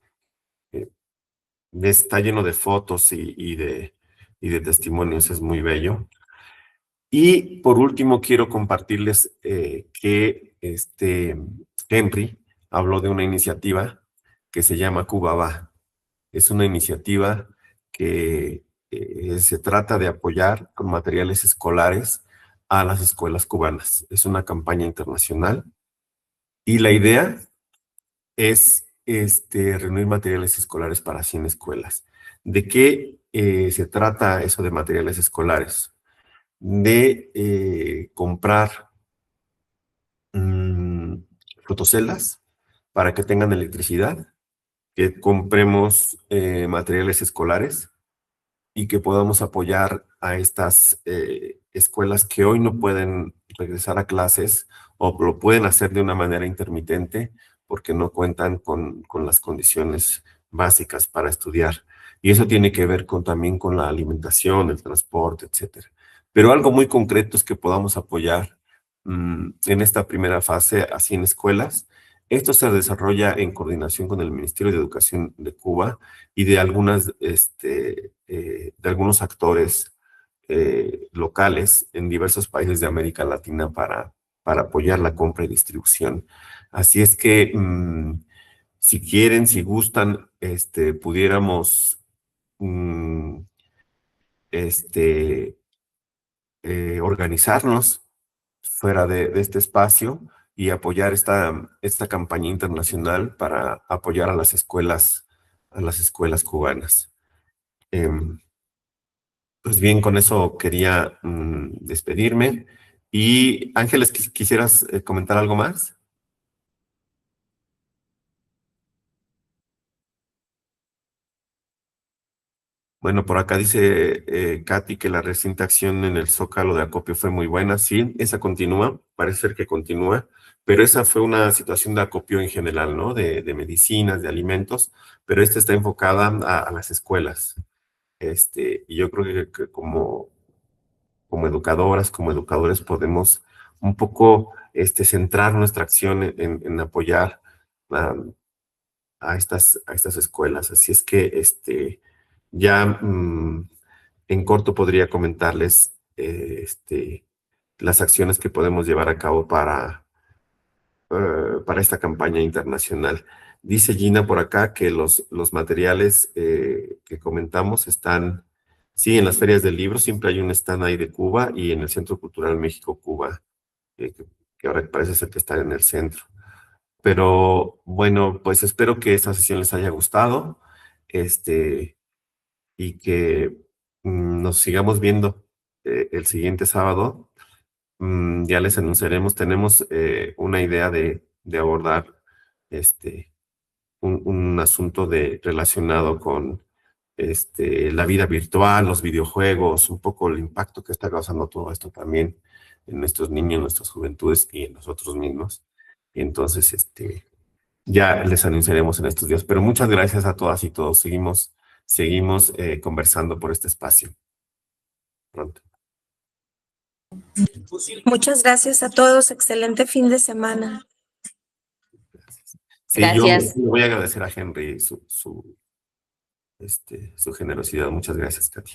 Está lleno de fotos y de testimonios, es muy bello. Y por último, quiero compartirles que Henry habló de una iniciativa que se llama Cuba Va. Es una iniciativa que se trata de apoyar con materiales escolares a las escuelas cubanas. Es una campaña internacional y la idea es reunir materiales escolares para 100 escuelas. ¿De qué se trata eso de materiales escolares? De comprar fotoceldas para que tengan electricidad, que compremos materiales escolares y que podamos apoyar a estas escuelas que hoy no pueden regresar a clases o lo pueden hacer de una manera intermitente porque no cuentan con las condiciones básicas para estudiar. Y eso tiene que ver también con la alimentación, el transporte, etcétera. Pero algo muy concreto es que podamos apoyar en esta primera fase a 100 escuelas. Esto se desarrolla en coordinación con el Ministerio de Educación de Cuba y de algunos actores locales en diversos países de América Latina para apoyar la compra y distribución. Así es que si quieren, si gustan, pudiéramos organizarnos fuera de este espacio y apoyar esta campaña internacional para apoyar a las escuelas cubanas. Pues bien, con eso quería despedirme. Y Ángeles, ¿quisieras comentar algo más? Bueno. Bueno, por acá dice Katy que la reciente acción en el Zócalo de acopio fue muy buena. Sí, esa continúa, parece ser que continúa, pero esa fue una situación de acopio en general, ¿no? De medicinas, de alimentos, pero esta está enfocada a las escuelas. Y yo creo que como educadoras, como educadores, podemos un poco centrar nuestra acción en apoyar a, a estas escuelas. Así es que ya en corto podría comentarles las acciones que podemos llevar a cabo para esta campaña internacional. Dice Gina por acá que los materiales que comentamos están, sí, en las ferias del libro, siempre hay un stand ahí de Cuba y en el Centro Cultural México-Cuba, que ahora parece ser que está en el centro. Pero bueno, pues espero que esta sesión les haya gustado, y que nos sigamos viendo el siguiente sábado. Ya les anunciaremos, tenemos una idea de abordar un asunto relacionado con la vida virtual, los videojuegos, un poco el impacto que está causando todo esto también en nuestros niños, en nuestras juventudes y en nosotros mismos. Y entonces, ya les anunciaremos en estos días. Pero muchas gracias a todas y todos. Seguimos conversando por este espacio. Pronto. Muchas gracias a todos. Excelente fin de semana. Sí, Gracias. yo voy a agradecer a Henry su generosidad. Muchas gracias, Katy.